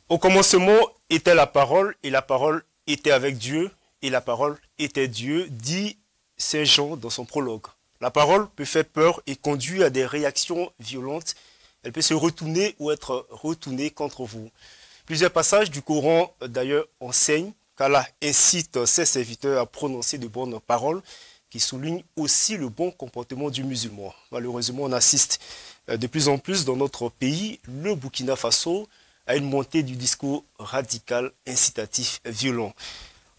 Au commencement était la parole, et la parole était avec Dieu, et la parole était Dieu, dit Saint Jean dans son prologue. La parole peut faire peur et conduire à des réactions violentes. Elle peut se retourner ou être retournée contre vous. Plusieurs passages du Coran, d'ailleurs, enseignent qu'Allah incite ses serviteurs à prononcer de bonnes paroles, qui soulignent aussi le bon comportement du musulman. Malheureusement, on assiste de plus en plus dans notre pays, le Burkina Faso, à une montée du discours radical, incitatif, violent.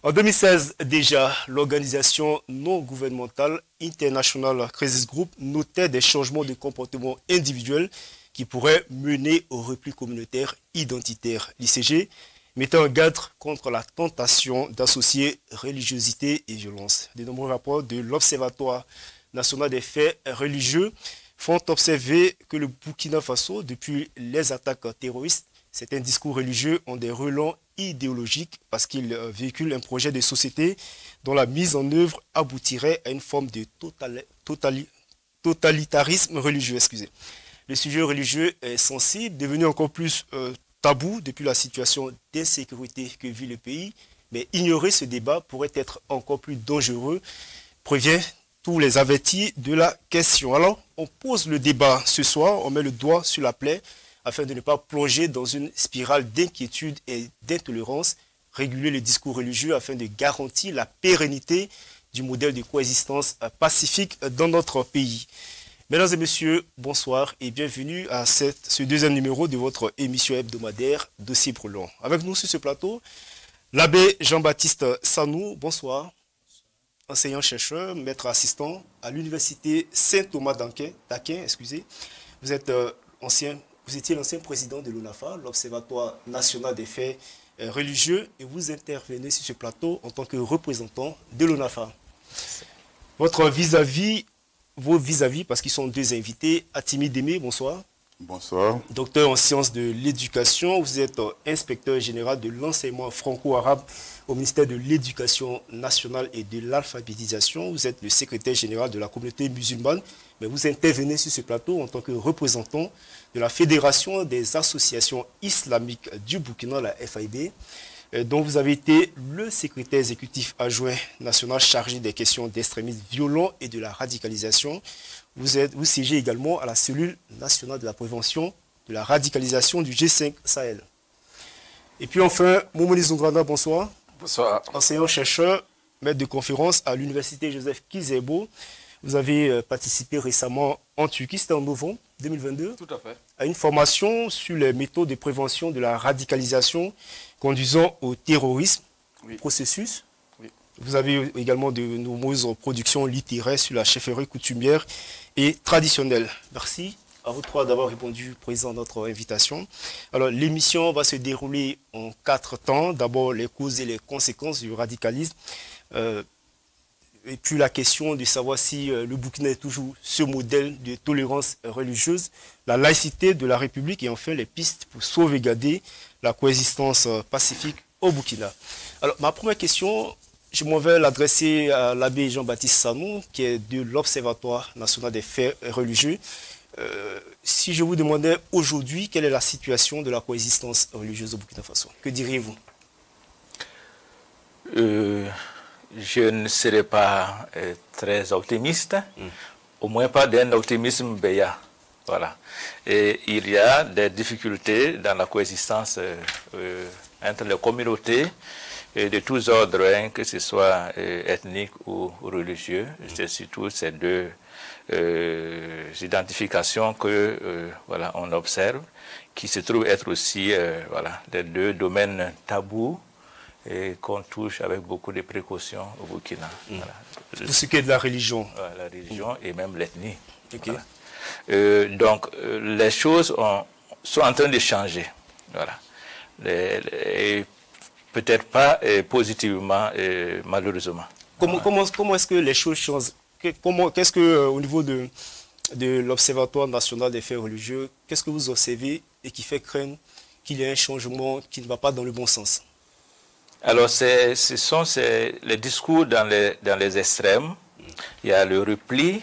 En 2016, déjà, l'organisation non gouvernementale International Crisis Group notait des changements de comportement individuel qui pourraient mener au repli communautaire identitaire. L'ICG mettait en garde contre la tentation d'associer religiosité et violence. De nombreux rapports de l'Observatoire national des faits religieux font observer que le Burkina Faso, depuis les attaques terroristes, certains discours religieux ont des relents idéologiques parce qu'ils véhiculent un projet de société dont la mise en œuvre aboutirait à une forme de totalitarisme religieux. Excusez. Le sujet religieux est sensible, devenu encore plus tabou depuis la situation d'insécurité que vit le pays, mais ignorer ce débat pourrait être encore plus dangereux, prévient tous les avertis de la question. Alors, on pose le débat ce soir, on met le doigt sur la plaie, afin de ne pas plonger dans une spirale d'inquiétude et d'intolérance, réguler le discours religieux afin de garantir la pérennité du modèle de coexistence pacifique dans notre pays. Mesdames et messieurs, bonsoir et bienvenue à ce deuxième numéro de votre émission hebdomadaire Dossier Brûlant. Avec nous sur ce plateau, l'abbé Jean-Baptiste Sanou, bonsoir. Enseignant-chercheur, maître assistant à l'université Saint-Thomas d'Aquin, excusez. Vous êtes Vous étiez l'ancien président de l'ONAFA, l'Observatoire national des faits religieux, et vous intervenez sur ce plateau en tant que représentant de l'ONAFA. Votre vos vis-à-vis, parce qu'ils sont deux invités, Atimi Démé, bonsoir. Bonsoir. Docteur en sciences de l'éducation, vous êtes inspecteur général de l'enseignement franco-arabe au ministère de l'Éducation nationale et de l'alphabétisation. Vous êtes le secrétaire général de la communauté musulmane, mais vous intervenez sur ce plateau en tant que représentant de la Fédération des associations islamiques du Burkina, la FAIB, dont vous avez été le secrétaire exécutif adjoint national chargé des questions d'extrémisme violent et de la radicalisation. Vous siégez également à la cellule nationale de la prévention de la radicalisation du G5 Sahel. Et puis enfin, Momoni Zongrana, bonsoir. Bonsoir. Enseignant-chercheur, maître de conférence à l'université Joseph Kizerbo. Vous avez participé récemment en Turquie, c'était en novembre 2022. Tout à fait. À une formation sur les méthodes de prévention de la radicalisation conduisant au terrorisme, oui. Processus. Oui. Vous avez également de nombreuses productions littéraires sur la chefferie coutumière et traditionnelle. Merci à vous trois d'avoir répondu présent à notre invitation. Alors, l'émission va se dérouler en 4 temps. D'abord, les causes et les conséquences du radicalisme. Et puis la question de savoir si le Burkina est toujours ce modèle de tolérance religieuse, la laïcité de la République et enfin les pistes pour sauvegarder la coexistence pacifique au Burkina. Alors, ma première question, je m'en vais l'adresser à l'abbé Jean-Baptiste Sanou, qui est de l'Observatoire national des faits religieux. Si je vous demandais aujourd'hui quelle est la situation de la coexistence religieuse au Burkina Faso, que diriez-vous? Je ne serais pas très optimiste, au moins pas d'un optimisme béat. Voilà. Et il y a des difficultés dans la coexistence entre les communautés de tous ordres, hein, que ce soit ethniques ou religieux. C'est surtout ces deux identifications que voilà, on observe, qui se trouvent être aussi voilà, les deux domaines tabous et qu'on touche avec beaucoup de précautions au Burkina. Voilà. Tout ce qui est de la religion. La religion et même l'ethnie. Okay. Voilà. Donc, les choses sont en train de changer. Voilà. Peut-être pas positivement, malheureusement. Comment est-ce que les choses changent? Qu'est-ce que, au niveau de l'Observatoire national des faits religieux, qu'est-ce que vous observez et qui fait craindre qu'il y ait un changement qui ne va pas dans le bon sens? Alors, ce sont les discours dans les extrêmes. Il y a le repli.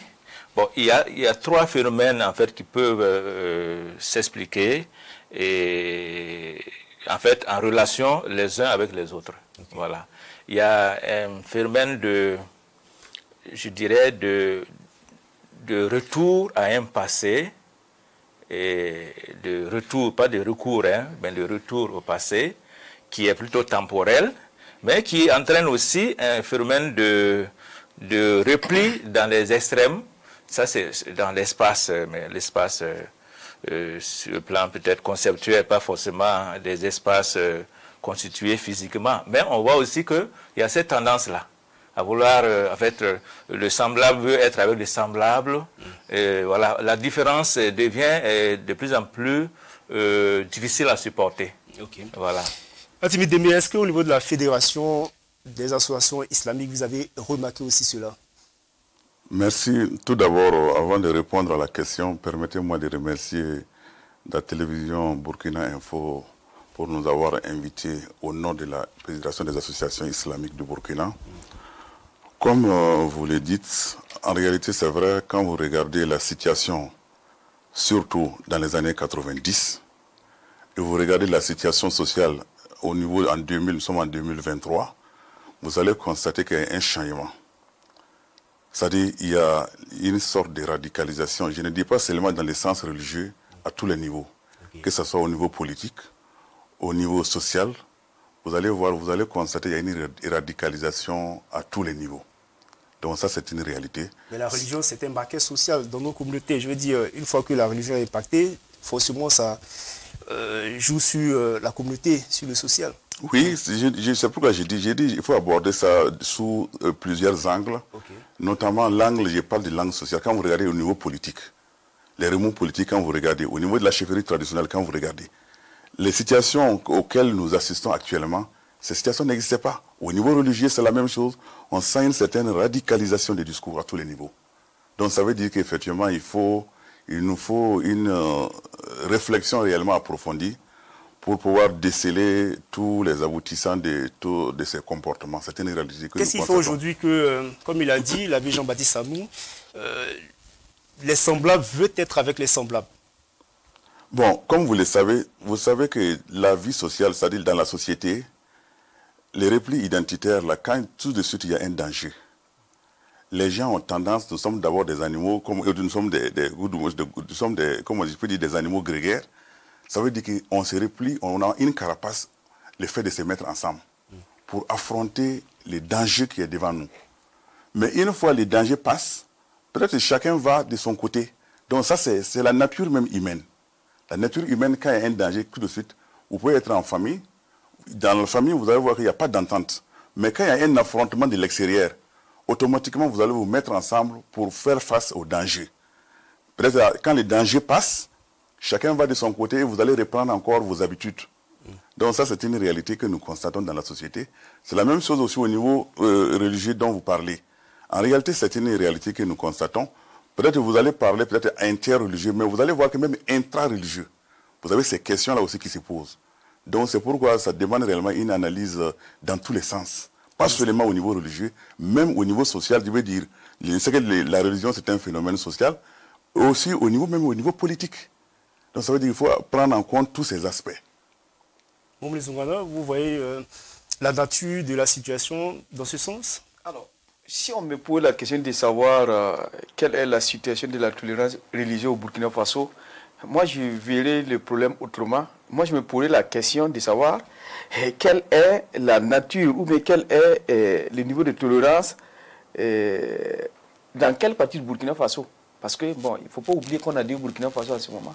Bon, il y a 3 phénomènes en fait qui peuvent s'expliquer et en fait, en relation les uns avec les autres. Okay. Voilà. Il y a un phénomène de, je dirais, de retour à un passé, et de retour, pas de recours, hein, mais de retour au passé, qui est plutôt temporel, mais qui entraîne aussi un phénomène de repli dans les extrêmes. Ça, c'est dans l'espace, mais l'espace sur le plan peut-être conceptuel, pas forcément des espaces constitués physiquement. Mais on voit aussi qu'il y a cette tendance-là à vouloir, en fait, le semblable veut être avec le semblable. Voilà, la différence devient de plus en plus difficile à supporter. Okay. Voilà. Hatimi Démé, est-ce qu'au niveau de la fédération des associations islamiques, vous avez remarqué aussi cela? Merci. Tout d'abord, avant de répondre à la question, permettez-moi de remercier la télévision Burkina Info pour nous avoir invités au nom de la Fédération des associations islamiques du Burkina. Comme vous le dites, en réalité, c'est vrai, quand vous regardez la situation, surtout dans les années 90, et vous regardez la situation sociale au niveau en 2000, nous sommes en 2023, vous allez constater qu'il y a un changement. C'est-à-dire qu'il y a une sorte de radicalisation, je ne dis pas seulement dans le sens religieux, à tous les niveaux, okay. Que ce soit au niveau politique, au niveau social, vous allez voir, vous allez constater qu'il y a une radicalisation à tous les niveaux. Donc ça, c'est une réalité. Mais la religion, c'est un marqueur social dans nos communautés. Je veux dire, une fois que la religion est impactée, forcément, ça joue sur la communauté, sur le social. Oui, c'est pourquoi j'ai dit il faut aborder ça sous plusieurs angles. Okay. Notamment l'angle, je parle de l'angle social. Quand vous regardez au niveau politique, les remous politiques, quand vous regardez, au niveau de la chefferie traditionnelle, quand vous regardez, les situations auxquelles nous assistons actuellement, ces situations n'existaient pas. Au niveau religieux, c'est la même chose. On sent une certaine radicalisation des discours à tous les niveaux. Donc ça veut dire qu'effectivement, il nous faut une réflexion réellement approfondie pour pouvoir déceler tous les aboutissants de ces comportements. C'est une réalité que qu'est-ce qu'il faut aujourd'hui que, comme il a dit, l'abbé Jean-Baptiste Samou, les semblables veulent être avec les semblables? Bon, comme vous le savez, vous savez que la vie sociale, c'est-à-dire dans la société, les replis identitaires, là, quand tout de suite il y a un danger, les gens ont tendance, nous sommes d'abord des animaux, nous sommes des animaux grégaires. Ça veut dire qu'on se replie, on a une carapace, le fait de se mettre ensemble pour affronter les dangers qui est devant nous. Mais une fois les dangers passent, peut-être que chacun va de son côté. Donc ça, c'est la nature même humaine. La nature humaine, quand il y a un danger, tout de suite, vous pouvez être en famille. Dans la famille, vous allez voir qu'il n'y a pas d'entente. Mais quand il y a un affrontement de l'extérieur, automatiquement, vous allez vous mettre ensemble pour faire face au danger. Peut-être quand les dangers passent, chacun va de son côté et vous allez reprendre encore vos habitudes. Donc ça, c'est une réalité que nous constatons dans la société. C'est la même chose aussi au niveau religieux dont vous parlez. En réalité, c'est une réalité que nous constatons. Peut-être que vous allez parler peut-être interreligieux, mais vous allez voir que même intra-religieux, vous avez ces questions-là aussi qui se posent. Donc c'est pourquoi ça demande réellement une analyse dans tous les sens. Pas seulement au niveau religieux, même au niveau social. Je veux dire, la religion c'est un phénomène social, aussi au niveau politique. Donc ça veut dire qu'il faut prendre en compte tous ces aspects. Moumli Zoungana, vous voyez la nature de la situation dans ce sens? Alors, si on me pose la question de savoir quelle est la situation de la tolérance religieuse au Burkina Faso, moi je verrais le problème autrement. Moi je me poserais la question de savoir quelle est la nature ou bien quel est le niveau de tolérance dans quelle partie du Burkina Faso. Parce que bon, il ne faut pas oublier qu'on a dit Burkina Faso à ce moment.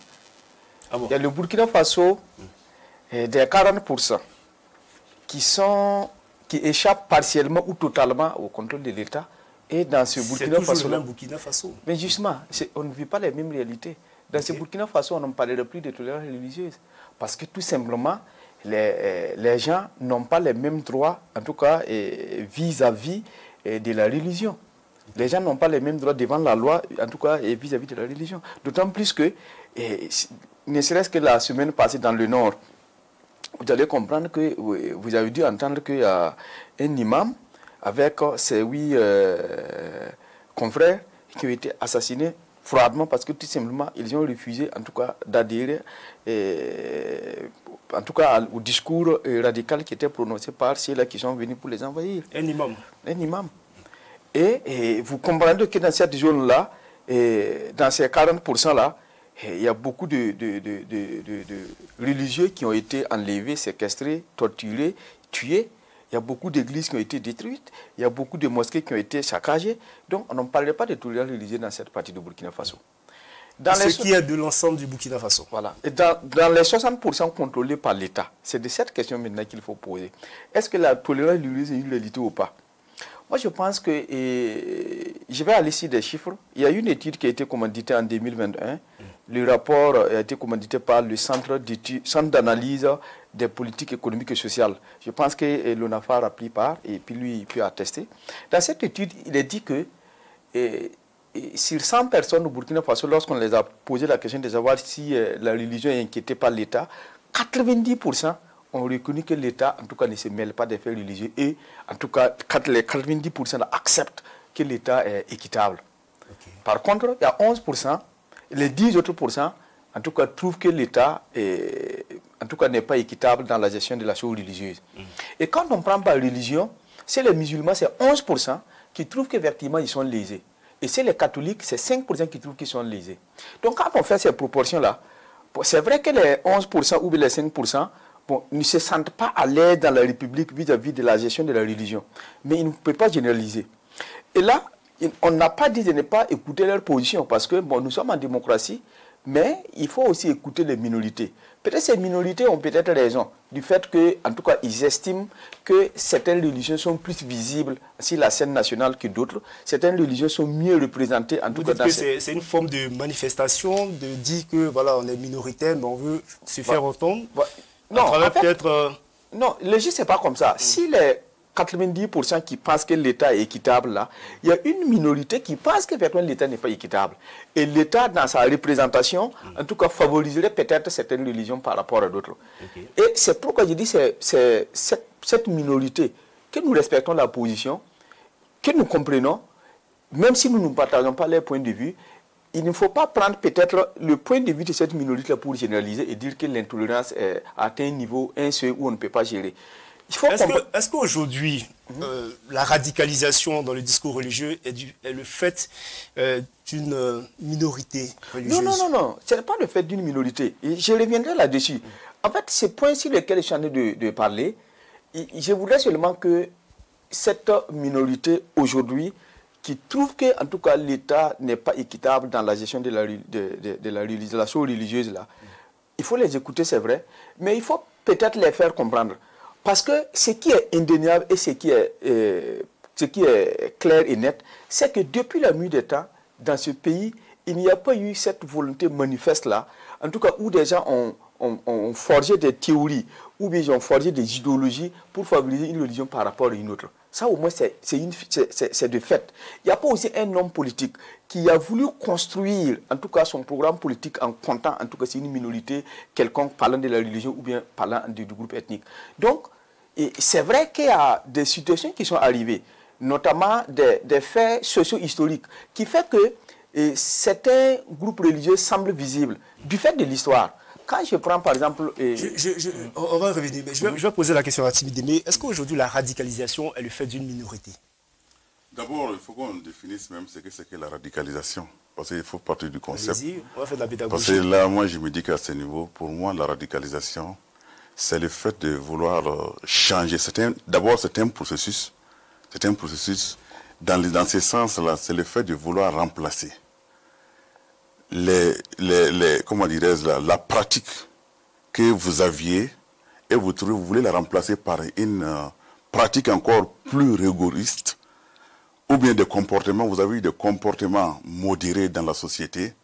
Ah bon? Il y a le Burkina Faso des 40% qui échappent partiellement ou totalement au contrôle de l'État. Et dans ce Burkina Faso, Burkina Faso. Mais justement, on ne vit pas les mêmes réalités. Dans ce Burkina Faso, on ne parlerait plus de tolérance religieuse. Parce que tout simplement, les gens n'ont pas les mêmes droits, en tout cas vis-à-vis de la religion. Les gens n'ont pas les mêmes droits devant la loi, en tout cas vis-à-vis de la religion. D'autant plus que, ne serait-ce que la semaine passée dans le Nord, vous allez comprendre que vous avez dû entendre qu'il y a un imam avec ses 8 confrères qui ont été assassinés froidement parce que tout simplement, ils ont refusé en tout cas d'adhérer en tout cas au discours radical qui était prononcé par ceux-là qui sont venus pour les envahir. Un imam. Un imam. Et vous comprendrez que dans cette zone-là, dans ces 40%-là, il y a beaucoup de religieux qui ont été enlevés, séquestrés, torturés, tués. Il y a beaucoup d'églises qui ont été détruites. Il y a beaucoup de mosquées qui ont été saccagées. Donc, on ne parlerait pas de tolérance religieuse dans cette partie du Burkina Faso. Ce qui est de l'ensemble du Burkina Faso. Voilà. Et dans les 60% contrôlés par l'État, c'est de cette question maintenant qu'il faut poser. Est-ce que la tolérance religieuse est une réalité ou pas? Moi, je pense que, je vais aller sur des chiffres. Il y a une étude qui a été commanditée en 2021. Le rapport a été commandité par le Centre d'analyse des politiques économiques et sociales. Je pense que l'ONAFAR a pris part et puis lui, il peut attester. Dans cette étude, il est dit que sur 100 personnes au Burkina Faso, lorsqu'on les a posé la question de savoir si la religion est inquiétée par l'État, 90% ont reconnu que l'État, en tout cas, ne se mêle pas des faits religieux et, en tout cas, les 90% acceptent que l'État est équitable. Okay. Par contre, il y a 11%, les 10 autres pourcents, en tout cas, trouvent que l'État, en tout cas, n'est pas équitable dans la gestion de la chose religieuse. Et quand on prend par religion, c'est les musulmans, c'est 11% qui trouvent qu'effectivement, ils sont lésés. Et c'est les catholiques, c'est 5% qui trouvent qu'ils sont lésés. Donc, quand on fait ces proportions-là, c'est vrai que les 11% ou les 5%, ne se sentent pas à l'aise dans la République vis-à-vis de la gestion de la religion. Mais ils ne peuvent pas généraliser. Et là, on n'a pas dit de ne pas écouter leur position parce que nous sommes en démocratie, mais il faut aussi écouter les minorités. Peut-être ces minorités ont peut-être raison du fait que, en tout cas, ils estiment que certaines religions sont plus visibles sur la scène nationale que d'autres. Certaines religions sont mieux représentées. En tout cas, c'est une forme de manifestation de dire que voilà, on est minoritaire, mais on veut se faire entendre. Non, en fait, non, le jeu, ce n'est pas comme ça. Si les 90% qui pensent que l'État est équitable, là, il y a une minorité qui pense que l'État n'est pas équitable. Et l'État, dans sa représentation, en tout cas, favoriserait peut-être certaines religions par rapport à d'autres. Okay. Et c'est pourquoi je dis que c'est cette minorité, que nous respectons la position, que nous comprenons, même si nous ne partageons pas les points de vue, il ne faut pas prendre peut-être le point de vue de cette minorité pour généraliser et dire que l'intolérance atteint un niveau, un seuil où on ne peut pas gérer. Est-ce qu'aujourd'hui, la radicalisation dans le discours religieux est le fait d'une minorité religieuse? Non. Ce n'est pas le fait d'une minorité. Et je reviendrai là-dessus. En fait, ce point sur lequel je suis en train de parler, je voudrais seulement que cette minorité aujourd'hui, qui trouve que, en tout cas, l'État n'est pas équitable dans la gestion de la chose religieuse, là, il faut les écouter, c'est vrai, mais il faut peut-être les faire comprendre. Parce que ce qui est indéniable et ce qui est clair et net, c'est que depuis la nuit des temps, dans ce pays, il n'y a pas eu cette volonté manifeste-là, en tout cas où des gens ont forgé des théories, ou bien ils ont forgé des idéologies pour favoriser une religion par rapport à une autre. Ça, au moins, c'est de fait. Il n'y a pas aussi un homme politique qui a voulu construire, en tout cas, son programme politique en comptant, en tout cas, c'est une minorité quelconque parlant de la religion ou bien parlant du groupe ethnique. Donc, c'est vrai qu'il y a des situations qui sont arrivées, notamment des faits socio-historiques, qui fait que certains groupes religieux semblent visibles du fait de l'histoire. Quand je prends par exemple... on va revenir, mais je vais poser la question à Timide. Mais est-ce qu'aujourd'hui la radicalisation est le fait d'une minorité? D'abord, il faut qu'on définisse même ce que c'est que la radicalisation. Parce qu'il faut partir du concept. On va faire de la pédagogie. Parce que là, moi, je me dis qu'à ce niveau, pour moi, la radicalisation, c'est le fait de vouloir changer. D'abord, c'est un processus. C'est un processus. Dans ce sens-là, c'est le fait de vouloir remplacer comment dirais-je, la pratique que vous aviez et vous voulez la remplacer par une pratique encore plus rigoriste ou bien des comportements, vous avez eu des comportements modérés dans la société,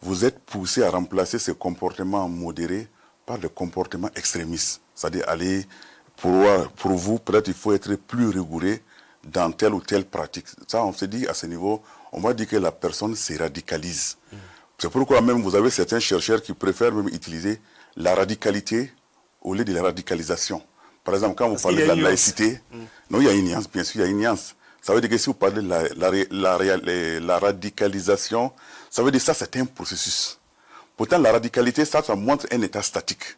vous êtes poussé à remplacer ces comportements modérés par des comportements extrémistes. C'est-à-dire aller, pour vous, peut-être il faut être plus rigoureux dans telle ou telle pratique. Ça, on se dit à ce niveau, on va dire que la personne se radicalise. C'est pourquoi même vous avez certains chercheurs qui préfèrent même utiliser la radicalité au lieu de la radicalisation. Par exemple, quand vous parlez de la laïcité, non, il y a une nuance, bien sûr, il y a une nuance. Ça veut dire que si vous parlez de la radicalisation, ça veut dire que ça, c'est un processus. Pourtant, la radicalité, ça montre un état statique.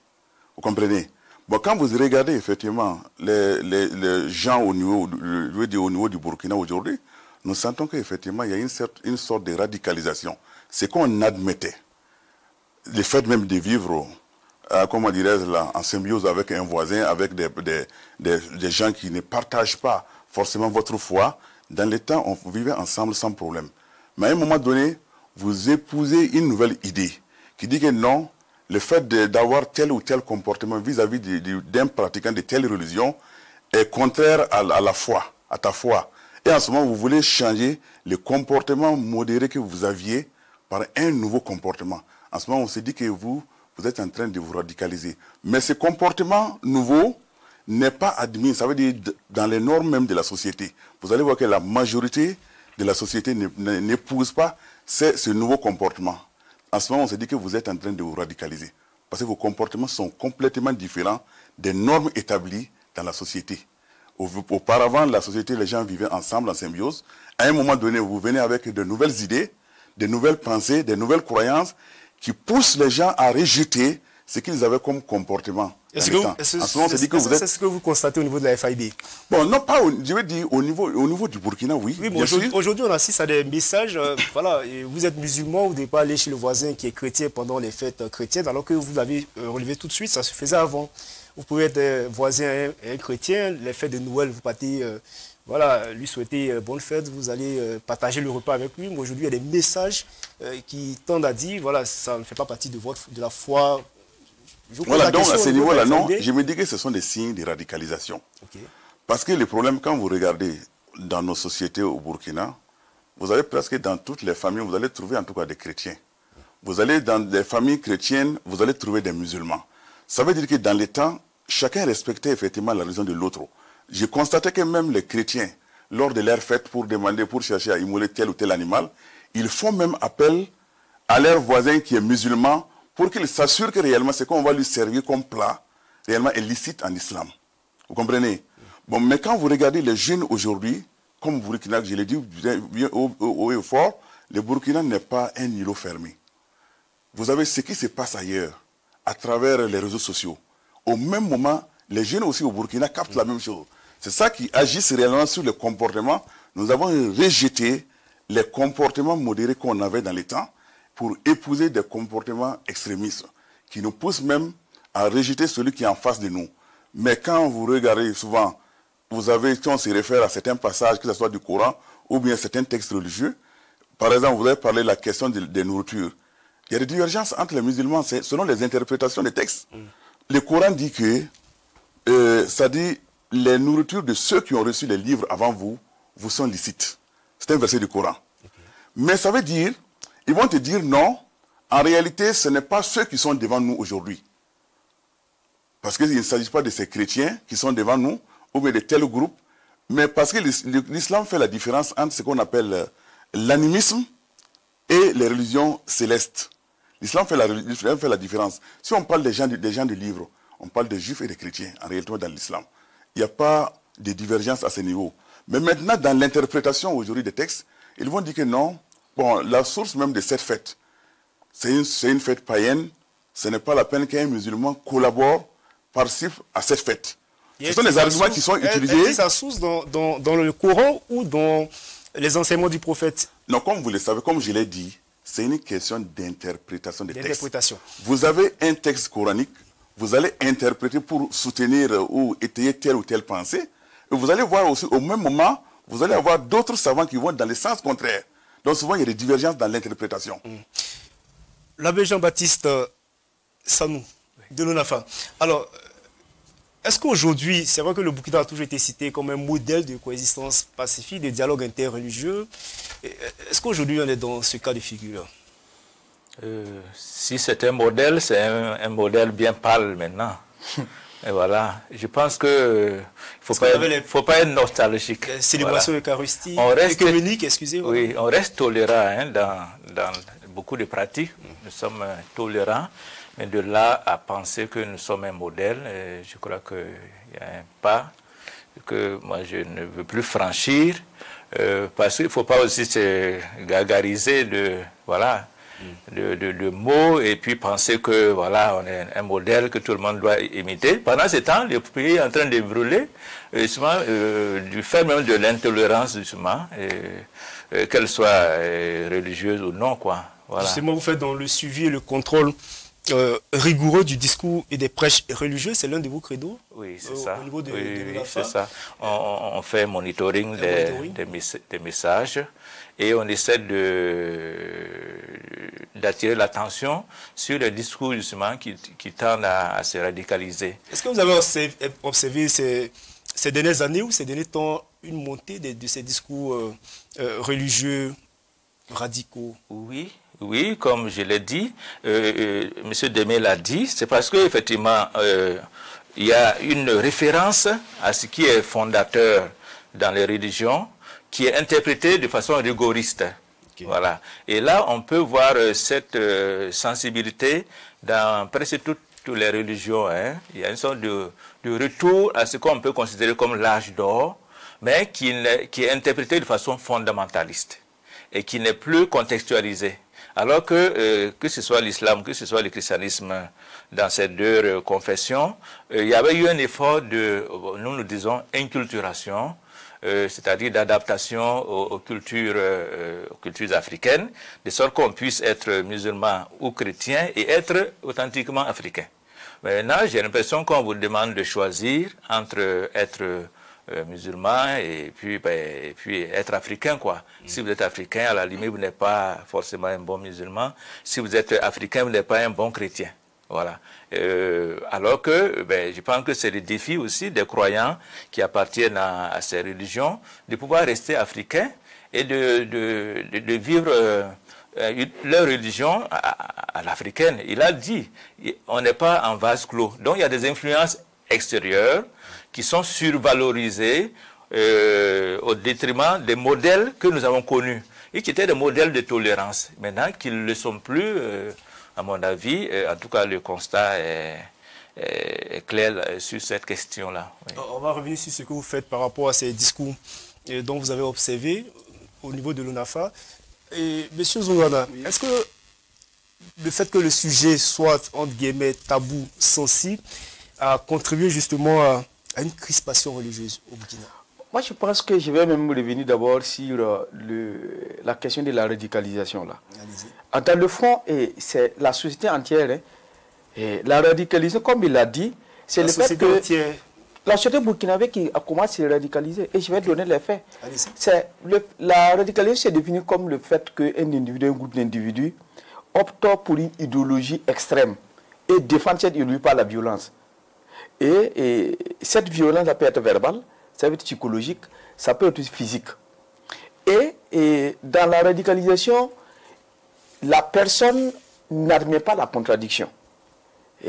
Vous comprenez? Bon, quand vous regardez effectivement les gens au niveau du Burkina aujourd'hui, nous sentons qu'effectivement, il y a une sorte de radicalisation. C'est qu'on admettait. Le fait même de vivre, comment dirais-je, là, en symbiose avec un voisin, avec des gens qui ne partagent pas forcément votre foi, dans le temps, on vivait ensemble sans problème. Mais à un moment donné, vous épousez une nouvelle idée qui dit que non, le fait d'avoir tel ou tel comportement vis-à-vis d'un pratiquant de telle religion est contraire à la foi, à ta foi. Et en ce moment, vous voulez changer le comportement modéré que vous aviez par un nouveau comportement. En ce moment, on se dit que vous êtes en train de vous radicaliser. Mais ce comportement nouveau n'est pas admis, ça veut dire dans les normes même de la société. Vous allez voir que la majorité de la société n'épouse pas ce nouveau comportement. En ce moment, on se dit que vous êtes en train de vous radicaliser. Parce que vos comportements sont complètement différents des normes établies dans la société. Auparavant, la société, les gens vivaient ensemble en symbiose. À un moment donné, vous venez avec de nouvelles idées, de nouvelles pensées, de nouvelles croyances qui poussent les gens à rejeter ce qu'ils avaient comme comportement. C'est ce que vous constatez au niveau de la FIB? Bon, non pas, je veux dire, au niveau du Burkina, oui. Oui, mais aujourd'hui, on assiste à des messages, voilà, vous êtes musulman, vous ne devez pas aller chez le voisin qui est chrétien pendant les fêtes chrétiennes, alors que vous l'avez relevé tout de suite, ça se faisait avant. Vous pouvez être voisin et un chrétien, les fêtes de Noël, vous partez, voilà, lui souhaiter bonne fête, vous allez partager le repas avec lui. Mais aujourd'hui, il y a des messages qui tendent à dire, voilà, ça ne fait pas partie de la foi. Voilà, donc à ce niveau-là, non, je me dis que ce sont des signes de radicalisation. Okay. Parce que le problème, quand vous regardez dans nos sociétés au Burkina, vous avez presque dans toutes les familles, vous allez trouver en tout cas des chrétiens. Vous allez dans des familles chrétiennes, vous allez trouver des musulmans. Ça veut dire que dans les temps, chacun respectait effectivement la religion de l'autre. J'ai constaté que même les chrétiens, lors de leur fête pour chercher à immoler tel ou tel animal, ils font même appel à leur voisin qui est musulman pour qu'il s'assure que réellement ce qu'on va lui servir comme plat, réellement est licite en islam. Vous comprenez? Bon, mais quand vous regardez les jeunes aujourd'hui, comme Burkina, je l'ai dit bien haut et fort, le Burkina n'est pas un îlot fermé. Vous avez ce qui se passe ailleurs, à travers les réseaux sociaux. Au même moment, les jeunes aussi au Burkina captent la même chose. C'est ça qui agit réellement sur le comportement. Nous avons rejeté les comportements modérés qu'on avait dans les temps pour épouser des comportements extrémistes qui nous poussent même à rejeter celui qui est en face de nous. Mais quand vous regardez souvent, quand on se réfère à certains passages, que ce soit du Coran ou bien certains textes religieux, par exemple, vous avez parlé de la question des nourritures. Il y a des divergences entre les musulmans selon les interprétations des textes. Le Coran dit que, ça dit, les nourritures de ceux qui ont reçu les livres avant vous, vous sont licites. C'est un verset du Coran. Okay. Mais ça veut dire, ils vont te dire non, en réalité, ce n'est pas ceux qui sont devant nous aujourd'hui. Parce qu'il ne s'agit pas de ces chrétiens qui sont devant nous, ou bien de tel groupe, mais parce que l'islam fait la différence entre ce qu'on appelle l'animisme et les religions célestes. L'islam fait la différence. Si on parle des gens du livre, on parle des juifs et des chrétiens, en réalité dans l'islam. Il n'y a pas de divergence à ce niveau. Mais maintenant, dans l'interprétation aujourd'hui des textes, ils vont dire que non, bon, la source même de cette fête, c'est une fête païenne, ce n'est pas la peine qu'un musulman collabore, participe à cette fête. Ce sont des arguments qui sont utilisés. Est-ce sa source dans le Coran ou dans les enseignements du prophète? Non, comme vous le savez, comme je l'ai dit, c'est une question d'interprétation des textes. Vous avez un texte coranique, vous allez interpréter pour soutenir ou étayer telle ou telle pensée. Et vous allez voir aussi, au même moment, vous allez avoir d'autres savants qui vont dans le sens contraire. Donc souvent, il y a des divergences dans l'interprétation. L'abbé Jean-Baptiste Sanou, de l'ONAFA. Alors, est-ce qu'aujourd'hui, c'est vrai que le Burkina a toujours été cité comme un modèle de coexistence pacifique, de dialogue interreligieux. Est-ce qu'aujourd'hui, on est dans ce cas de figure-là? Si c'est un modèle, c'est un modèle bien pâle maintenant. Et voilà, je pense que faut pas être nostalgique. Célébration eucharistique, œcuménique, excusez-moi. Oui, on reste tolérant hein, dans beaucoup de pratiques. Nous sommes tolérants, mais de là à penser que nous sommes un modèle, je crois qu'il y a un pas que moi je ne veux plus franchir parce qu'il ne faut pas aussi se gargariser de mots et puis penser que voilà, on est un modèle que tout le monde doit imiter. Pendant ce temps, le pays est en train de brûler, justement, du fait même de l'intolérance, justement, qu'elle soit religieuse ou non, quoi. Voilà. Justement, vous faites dans le suivi et le contrôle rigoureux du discours et des prêches religieux, c'est l'un de vos credos? Oui, c'est ça. Au niveau de oui, c'est ça. On fait monitoring des messages et on essaie d'attirer l'attention sur les discours justement qui tendent à se radicaliser. Est-ce que vous avez observé ces dernières années ou ces derniers temps une montée de ces discours religieux radicaux? Oui. Oui, comme je l'ai dit, M. Démé l'a dit, c'est parce qu'effectivement, il y a une référence à ce qui est fondateur dans les religions, qui est interprété de façon rigoriste. Okay. Voilà. Et là, on peut voir cette sensibilité dans presque toutes les religions. Hein. Il y a une sorte de retour à ce qu'on peut considérer comme l'âge d'or, mais qui est interprété de façon fondamentaliste et qui n'est plus contextualisé. Alors que ce soit l'islam, que ce soit le christianisme, dans ces deux confessions, il y avait eu un effort de, nous disons, inculturation, c'est-à-dire d'adaptation aux cultures africaines, de sorte qu'on puisse être musulman ou chrétien et être authentiquement africain. Maintenant, j'ai l'impression qu'on vous demande de choisir entre être musulman et puis être africain, quoi. Si vous êtes africain, à la limite, vous n'êtes pas forcément un bon musulman. Si vous êtes africain, vous n'êtes pas un bon chrétien. Voilà. Alors que, je pense que c'est le défi aussi des croyants qui appartiennent à ces religions, de pouvoir rester africains et de vivre leur religion à l'africaine. Il a dit, on n'est pas en vase clos. Donc il y a des influences extérieures qui sont survalorisés au détriment des modèles que nous avons connus et qui étaient des modèles de tolérance. Maintenant qu'ils ne le sont plus, à mon avis, en tout cas le constat est clair sur cette question-là. Oui. On va revenir sur ce que vous faites par rapport à ces discours dont vous avez observé au niveau de l'ONAFA. Et Monsieur Zongana, oui. Est-ce que le fait que le sujet soit, entre guillemets, tabou, sensible, a contribué justement à une crispation religieuse au Burkina? Moi, je pense que je vais même revenir d'abord sur la question de la radicalisation. Là. Dans le fond, c'est la société entière. Hein, et la radicalisation, comme il l'a dit, c'est le fait que la société burkinabé qui a commencé à se radicaliser. Et je vais donner les faits. La radicalisation, c'est défini comme le fait qu'un individu, un groupe d'individus, opte pour une idéologie extrême et défend cette idéologie par la violence. Et cette violence, ça peut être verbale, ça peut être psychologique, ça peut être physique. Et dans la radicalisation, la personne n'admet pas la contradiction.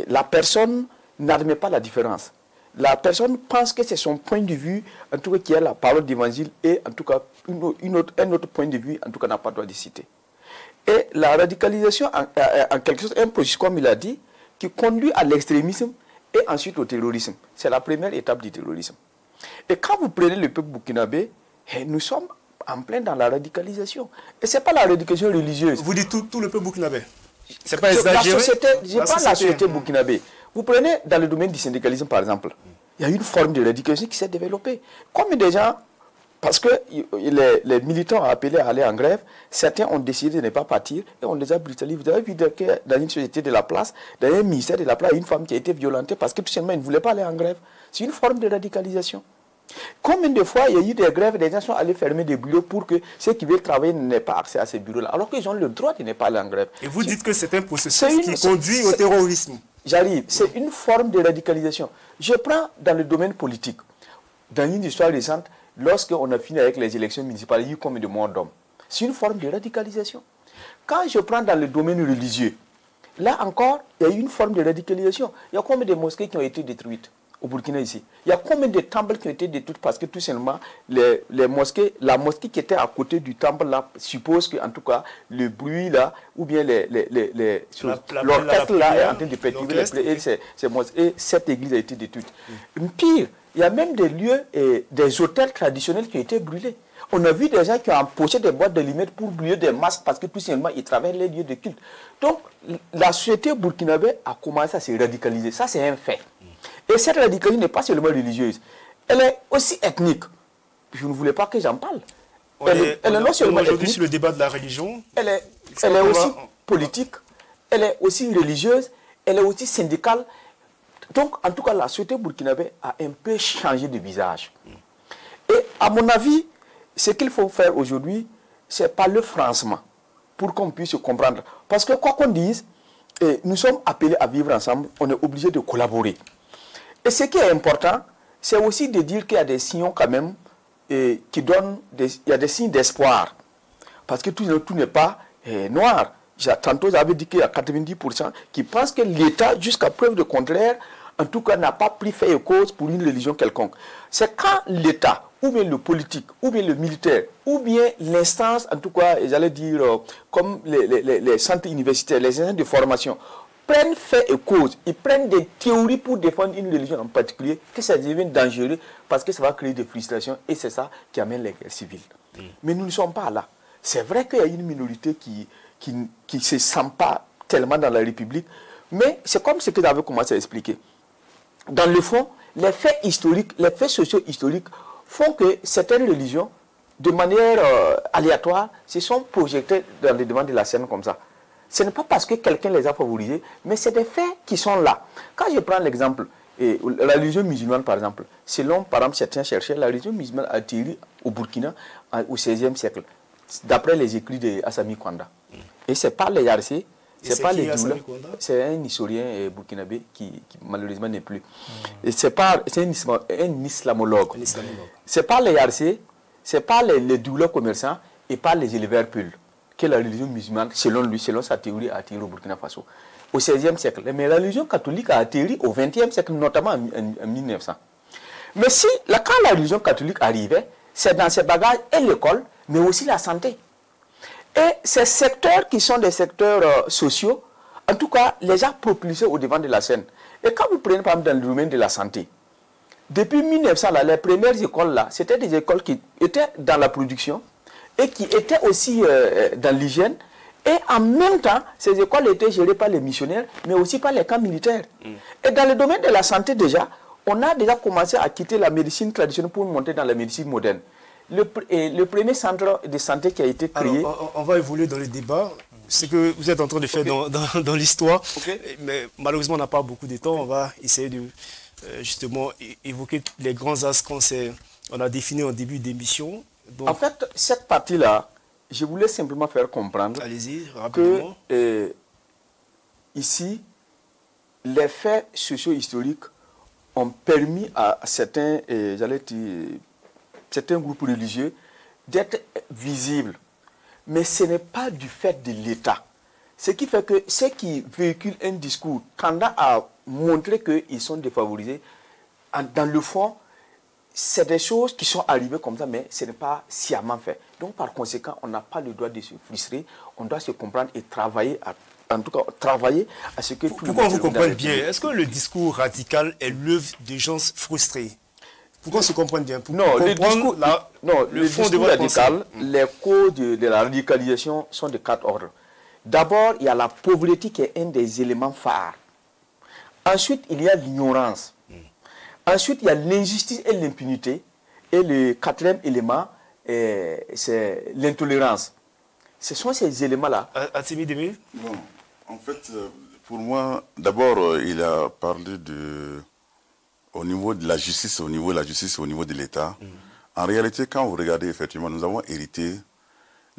La personne n'admet pas la différence. La personne pense que c'est son point de vue, en tout cas qui est la parole d'évangile, et en tout cas un autre point de vue, en tout cas n'a pas le droit de citer. Et la radicalisation, en quelque sorte, est un processus, comme il a dit, qui conduit à l'extrémisme et ensuite au terrorisme. C'est la première étape du terrorisme. Et quand vous prenez le peuple burkinabé, nous sommes en plein dans la radicalisation. Et ce n'est pas la radicalisation religieuse. Vous dites tout le peuple burkinabé? C'est pas exagéré? Je parle de la société burkinabé. Vous prenez dans le domaine du syndicalisme, par exemple, il y a une forme de radicalisation qui s'est développée. Comme des gens, parce que les militants ont appelé à aller en grève, certains ont décidé de ne pas partir et on les a brutalisés. Vous avez vu que dans une société de la place, dans un ministère de la place, il y a une femme qui a été violentée parce que tout simplement, elle ne voulait pas aller en grève. C'est une forme de radicalisation. Combien de fois il y a eu des grèves, des gens sont allés fermer des bureaux pour que ceux qui veulent travailler n'aient pas accès à ces bureaux-là, alors qu'ils ont le droit de ne pas aller en grève. Et vous dites que c'est un processus qui conduit au terrorisme. J'arrive, c'est une forme de radicalisation. Je prends dans le domaine politique, dans une histoire récente, lorsqu'on a fini avec les élections municipales, il y a eu combien de morts d'hommes? C'est une forme de radicalisation. Quand je prends dans le domaine religieux, là encore, il y a eu une forme de radicalisation. Il y a combien de mosquées qui ont été détruites au Burkina ici? Il y a combien de temples qui ont été détruits parce que tout simplement, la mosquée qui était à côté du temple là suppose que, en tout cas, le bruit là, ou bien l'orchestre là est en train de perturber et cette église a été détruite. Pire, il y a même des lieux et des hôtels traditionnels qui ont été brûlés. On a vu des gens qui ont empoché des boîtes de lumière pour brûler des masques parce que tout simplement ils travaillent les lieux de culte. Donc la société burkinabé a commencé à se radicaliser. Ça c'est un fait. Et cette radicalisation n'est pas seulement religieuse. Elle est aussi ethnique. Je ne voulais pas que j'en parle. Elle est non seulement aujourd'hui ethnique, sur le débat de la religion. elle est aussi politique, elle est aussi religieuse, elle est aussi syndicale. Donc, en tout cas, la société burkinabé a un peu changé de visage. Et à mon avis, ce qu'il faut faire aujourd'hui, c'est parler franchement pour qu'on puisse se comprendre. Parce que quoi qu'on dise, nous sommes appelés à vivre ensemble, on est obligé de collaborer. Et ce qui est important, c'est aussi de dire qu'il y a des signaux quand même qui donnent, il y a des signes d'espoir. Parce que tout n'est pas noir. Tantôt, j'avais dit qu'il y a 90% qui pensent que l'État, jusqu'à preuve de contraire, en tout cas, n'a pas pris fait et cause pour une religion quelconque. C'est quand l'État, ou bien le politique, ou bien le militaire, ou bien l'instance, en tout cas, j'allais dire, comme les centres universitaires, les instances de formation, prennent fait et cause, ils prennent des théories pour défendre une religion en particulier, que ça devient dangereux parce que ça va créer des frustrations et c'est ça qui amène les guerres civiles. Mais nous ne sommes pas là. C'est vrai qu'il y a une minorité qui ne se sent pas tellement dans la République, mais c'est comme ce que j'avais commencé à expliquer. Dans le fond, les faits historiques, les faits socio-historiques font que certaines religions, de manière aléatoire, se sont projetées dans les devants de la scène comme ça. Ce n'est pas parce que quelqu'un les a favorisés, mais c'est des faits qui sont là. Quand je prends l'exemple, la religion musulmane par exemple, selon par exemple certains chercheurs, la religion musulmane a atterri au Burkina au XVIe siècle, d'après les écrits d'Assami Kwanda. Et ce n'est pas les Yarcé, c'est pas les Doula, c'est un historien burkinabé qui malheureusement n'est plus. Et c'est un islamologue. C'est pas les Yarcé, c'est pas les Doula commerçants et pas les éleveurs pulls que la religion musulmane, selon lui, selon sa théorie, a atterri au Burkina Faso. Au XVIe siècle. Mais la religion catholique a atterri au XXe siècle, notamment en 1900. Mais si, là, quand la religion catholique arrivait, c'est dans ses bagages et l'école, mais aussi la santé. Et ces secteurs qui sont des secteurs sociaux, en tout cas, les a propulsés au devant de la scène. Et quand vous prenez par exemple dans le domaine de la santé, depuis 1900, là, les premières écoles, là, c'était des écoles qui étaient dans la production et qui étaient aussi dans l'hygiène. Et en même temps, ces écoles étaient gérées par les missionnaires, mais aussi par les camps militaires. Et dans le domaine de la santé déjà, on a déjà commencé à quitter la médecine traditionnelle pour monter dans la médecine moderne. Le premier centre de santé qui a été créé... Alors, on va évoluer dans le débat. Ce que vous êtes en train de faire dans l'histoire, mais malheureusement, on n'a pas beaucoup de temps. On va essayer de justement évoquer les grands axes qu'on a définis en début d'émission. En fait, cette partie-là, je voulais simplement faire comprendre que ici, les faits socio-historiques ont permis à certains, certains groupes religieux d'être visibles. Mais ce n'est pas du fait de l'État. Ce qui fait que ceux qui véhiculent un discours tendant à montrer qu'ils sont défavorisés, dans le fond, c'est des choses qui sont arrivées comme ça, mais ce n'est pas sciemment fait. Donc, par conséquent, on n'a pas le droit de se frustrer. On doit se comprendre et travailler, en tout cas, travailler à ce que... Pourquoi on vous comprenne bien? Est-ce que le discours radical est l'œuvre de gens frustrés? Pourquoi on se comprenne bien? Non, le discours radical, les causes de la radicalisation sont de 4 ordres. D'abord, il y a la pauvreté qui est un des éléments phares. Ensuite, il y a l'ignorance. Ensuite, il y a l'injustice et l'impunité. Et le 4e élément, c'est l'intolérance. Ce sont ces éléments-là. Assimi Démé? Non. En fait, pour moi, d'abord, il a parlé au niveau de la justice, au niveau de l'État. En réalité, quand vous regardez, effectivement, nous avons hérité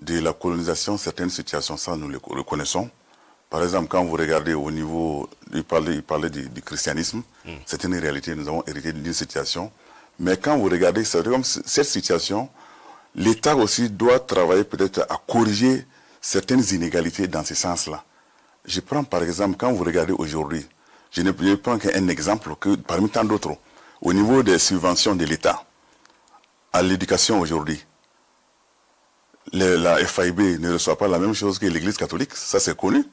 de la colonisation certaines situations, ça nous le reconnaissons. Par exemple, quand vous regardez au niveau, il parlait du christianisme, c'est une réalité, nous avons hérité d'une situation. Mais quand vous regardez cette situation, l'État aussi doit travailler peut-être à corriger certaines inégalités dans ce sens-là. Je prends par exemple, quand vous regardez aujourd'hui, je ne prends qu'un exemple que parmi tant d'autres, au niveau des subventions de l'État, à l'éducation aujourd'hui, la FAIB ne reçoit pas la même chose que l'Église catholique, ça c'est connu.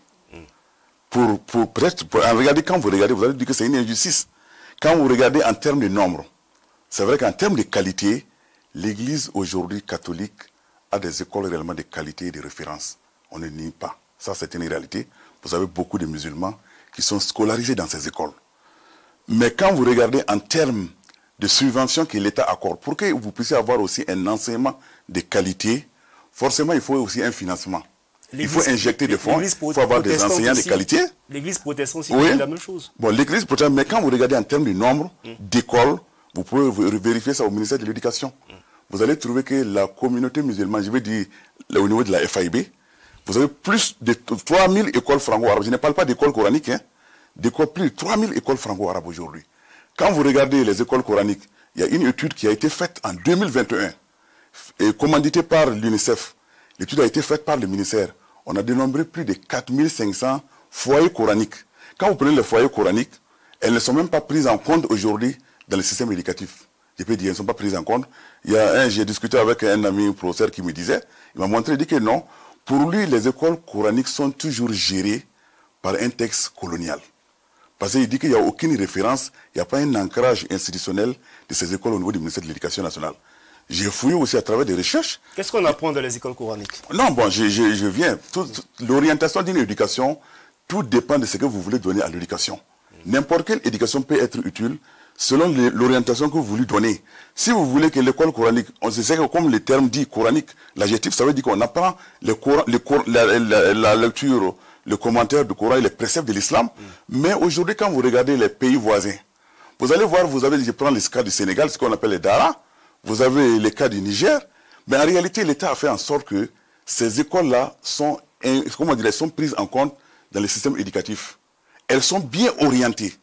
Regardez, quand vous regardez, vous allez dire que c'est une injustice. Quand vous regardez en termes de nombre, c'est vrai qu'en termes de qualité, L'Église aujourd'hui catholique a des écoles réellement de qualité et de référence. On ne nie pas. Ça, c'est une réalité. Vous avez beaucoup de musulmans qui sont scolarisés dans ces écoles. Mais quand vous regardez en termes de subventions que l'État accorde, pour que vous puissiez avoir aussi un enseignement de qualité, forcément, il faut aussi un financement. Il faut injecter des fonds, il faut avoir des enseignants de qualité. L'Église protestante aussi oui. fait la même chose. Bon, l'Église protestante, mais quand vous regardez en termes de nombre d'écoles, vous pouvez vérifier ça au ministère de l'Éducation. Vous allez trouver que la communauté musulmane, je vais dire au niveau de la FAIB, vous avez plus de 3000 écoles franco-arabes. Je ne parle pas d'écoles coraniques, hein, plus de 3000 écoles franco-arabes aujourd'hui. Quand vous regardez les écoles coraniques, il y a une étude qui a été faite en 2021, et commanditée par l'UNICEF. L'étude a été faite par le ministère. On a dénombré plus de 4500 foyers coraniques. Quand vous prenez les foyers coraniques, elles ne sont même pas prises en compte aujourd'hui dans le système éducatif. Je peux dire, elles ne sont pas prises en compte. J'ai discuté avec un ami professeur qui me disait, il m'a montré, il dit que non, pour lui, les écoles coraniques sont toujours gérées par un texte colonial. Parce qu'il dit qu'il n'y a aucune référence, il n'y a pas un ancrage institutionnel de ces écoles au niveau du ministère de l'Éducation nationale. J'ai fouillé aussi à travers des recherches. Qu'est-ce qu'on apprend dans les écoles coraniques? Non, bon, je viens. L'orientation d'une éducation, tout dépend de ce que vous voulez donner à l'éducation. N'importe quelle éducation peut être utile selon l'orientation que vous voulez donner. Si vous voulez que l'école coranique, on sait que comme le terme dit coranique, l'adjectif, ça veut dire qu'on apprend la lecture, le commentaire du Coran et les préceptes de l'islam. Mais aujourd'hui, quand vous regardez les pays voisins, vous allez voir, je prends le cas du Sénégal, ce qu'on appelle les Dara, vous avez les cas du Niger, mais en réalité, l'État a fait en sorte que ces écoles-là sont prises en compte dans le système éducatif. Elles sont bien orientées.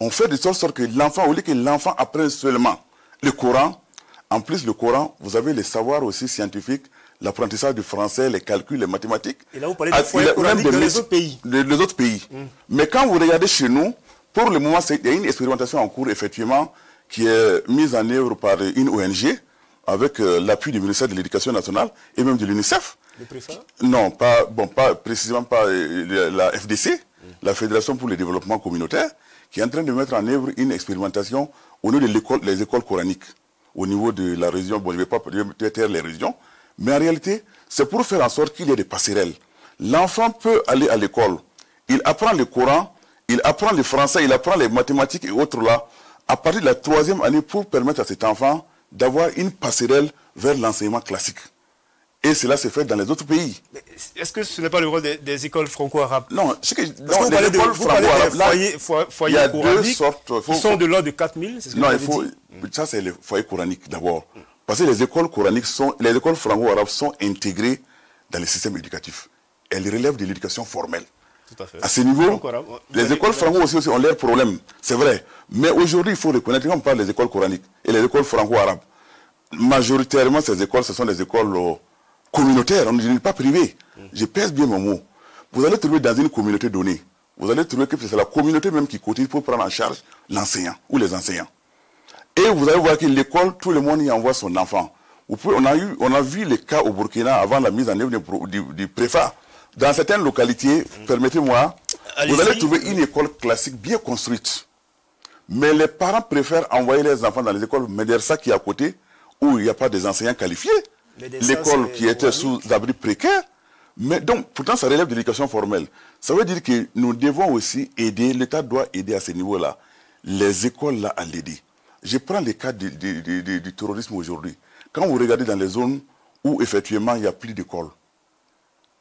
On fait de sorte que l'enfant, au lieu que l'enfant apprenne seulement le Coran, en plus le Coran, vous avez les savoirs aussi scientifiques, l'apprentissage du français, les calculs, les mathématiques. Et là, vous parlez de foyers coraniques dans les autres pays. Les autres pays. Mais quand vous regardez chez nous, pour le moment, il y a une expérimentation en cours, effectivement, qui est mise en œuvre par une ONG, avec l'appui du ministère de l'Éducation nationale et même de l'UNICEF. Le préfet? Non, pas précisément pas la FDC, la Fédération pour le développement communautaire, qui est en train de mettre en œuvre une expérimentation au niveau des écoles coraniques, au niveau de la région. Bon, je ne vais pas taire les régions, mais en réalité, c'est pour faire en sorte qu'il y ait des passerelles. L'enfant peut aller à l'école, il apprend le Coran, il apprend le français, il apprend les mathématiques et autres là, à partir de la 3e année, pour permettre à cet enfant d'avoir une passerelle vers l'enseignement classique. Et cela se fait dans les autres pays. Est-ce que ce n'est pas le rôle des écoles franco-arabes? Non, vous parlez des foyers coraniques qui sont de l'ordre de 4000, c'est ce que non, dit. Ça c'est les foyers coraniques d'abord. Parce que les écoles coraniques les écoles franco-arabes sont intégrées dans le système éducatif. Elles relèvent de l'éducation formelle. Tout à fait. À ce niveau, les écoles franco aussi ont leurs problèmes, c'est vrai. Mais aujourd'hui, il faut reconnaître, quand on parle des écoles coraniques et les écoles franco-arabes, majoritairement ces écoles, ce sont des écoles communautaires, on ne dit pas privées. Je pèse bien mon mot. Vous allez trouver dans une communauté donnée, vous allez trouver que c'est la communauté même qui cotise pour prendre en charge l'enseignant ou les enseignants. Et vous allez voir que l'école, tout le monde y envoie son enfant. On a vu les cas au Burkina avant la mise en œuvre du préfat. Dans certaines localités, permettez-moi, vous allez trouver une école classique bien construite. Mais les parents préfèrent envoyer les enfants dans les écoles Médersa qui est à côté, où il n'y a pas des enseignants qualifiés. L'école qui était sous abri précaire. Mais donc, pourtant, ça relève de l'éducation formelle. Ça veut dire que nous devons aussi aider, l'État doit aider à ce niveau-là, les écoles-là à l'aider. Je prends le cas du terrorisme aujourd'hui. Quand vous regardez dans les zones où effectivement il n'y a plus d'écoles,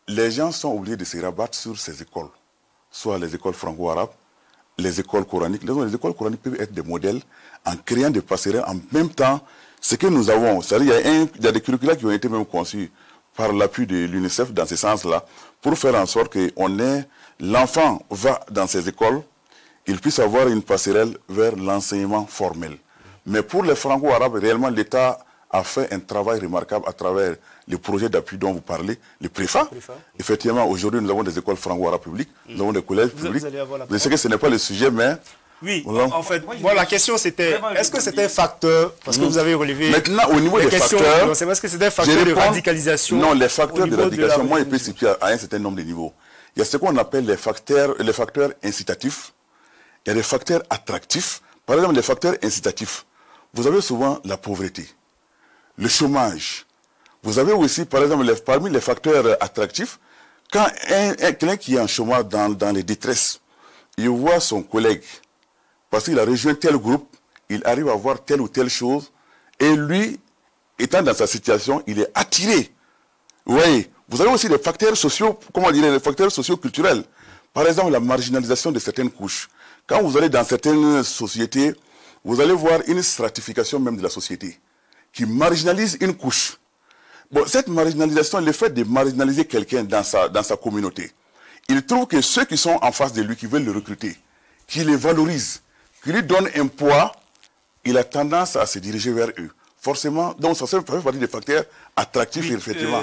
les gens sont obligés de se rabattre sur ces écoles, soit les écoles franco-arabes, les écoles coraniques. Les écoles coraniques peuvent être des modèles en créant des passerelles en même temps. Ce que nous avons, c'est-à-dire il y a des curricula qui ont été même conçus par l'appui de l'UNICEF dans ce sens-là, pour faire en sorte que l'enfant va dans ces écoles, il puisse avoir une passerelle vers l'enseignement formel. Mais pour les franco-arabes, réellement, l'État a fait un travail remarquable à travers les projets d'appui dont vous parlez, les préfats. Effectivement, aujourd'hui, nous avons des écoles franco-arabes publiques, nous avons des collèges publics. Je sais que ce n'est pas le sujet, mais... Oui, en fait, moi, la question c'était, est-ce que c'était un facteur, parce que vous avez relevé... Maintenant, au niveau des facteurs... Est-ce que c'était un facteur de radicalisation? Non, les facteurs de radicalisation, moi, ils peuvent se situer à un certain nombre de niveaux. Il y a ce qu'on appelle les facteurs incitatifs, il y a les facteurs attractifs. Par exemple, les facteurs incitatifs, vous avez souvent la pauvreté. le chômage. Vous avez aussi, par exemple, parmi les facteurs attractifs, quand quelqu'un qui est en chômage dans les détresses, il voit son collègue, parce qu'il a rejoint tel groupe, il arrive à voir telle ou telle chose, et lui, étant dans sa situation, il est attiré. Vous voyez, vous avez aussi des facteurs sociaux, comment dire, les facteurs socio-culturels. Par exemple, la marginalisation de certaines couches. Quand vous allez dans certaines sociétés, vous allez voir une stratification même de la société, qui marginalise une couche. Bon, cette marginalisation, le fait de marginaliser quelqu'un dans sa communauté, il trouve que ceux qui sont en face de lui, qui veulent le recruter, qui les valorisent, qui lui donnent un poids, il a tendance à se diriger vers eux. Forcément, donc ça fait partie des facteurs attractifs, oui, effectivement.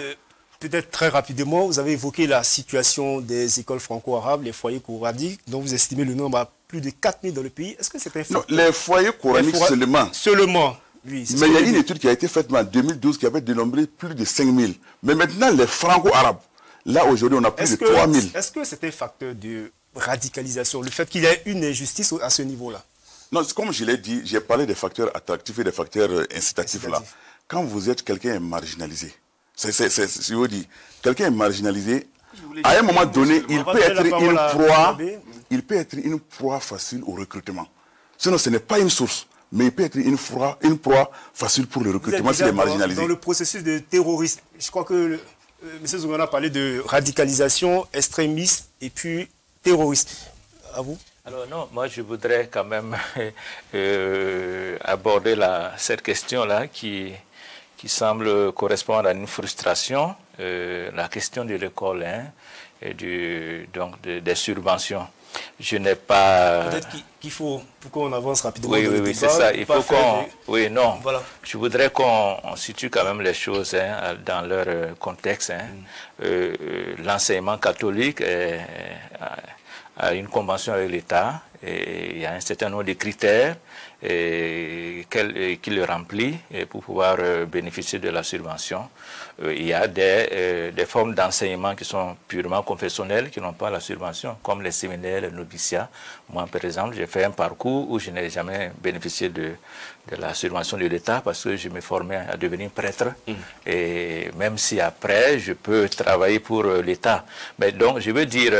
Peut-être très rapidement, vous avez évoqué la situation des écoles franco-arabes, les foyers coraniques, dont vous estimez le nombre à plus de 4000 dans le pays. Est-ce que c'est un facteur? Non, les foyers coraniques seulement. Seulement, oui. Mais il y a une étude qui a été faite en 2012 qui avait dénombré plus de 5000. Mais maintenant, les franco-arabes, là aujourd'hui, on a plus de 3000. Est-ce que c'est un facteur de radicalisation, le fait qu'il y ait une injustice à ce niveau-là? Non, comme je l'ai dit, j'ai parlé des facteurs attractifs et des facteurs incitatifs là. Quand vous êtes quelqu'un marginalisé, je vous dis, quelqu'un est marginalisé, à un moment donné, il peut être une proie facile au recrutement. Sinon, ce n'est pas une source, mais il peut être une proie facile pour le recrutement s'il est marginalisé. Dans le processus de terrorisme, je crois que M. Zoungana a parlé de radicalisation, extrémisme et puis terrorisme. À vous? Alors non, moi je voudrais quand même aborder cette question-là qui semble correspondre à une frustration, la question de l'école, hein, et des subventions. Je n'ai pas... Peut-être qu'il faut, pour qu'on avance rapidement. Oui, c'est ça. Il faut qu'on... Oui, non. Voilà. Je voudrais qu'on situe quand même les choses, hein, dans leur contexte. Hein. L'enseignement catholique a une convention avec l'État et il y a un certain nombre de critères qu'il remplit pour pouvoir bénéficier de la subvention. Il y a des formes d'enseignement qui sont purement confessionnelles, qui n'ont pas la subvention, comme les séminaires, les noviciats. Moi, par exemple, j'ai fait un parcours où je n'ai jamais bénéficié de la subvention de l'État parce que je me formais à devenir prêtre. Et même si après, je peux travailler pour l'État. Mais donc, je veux dire,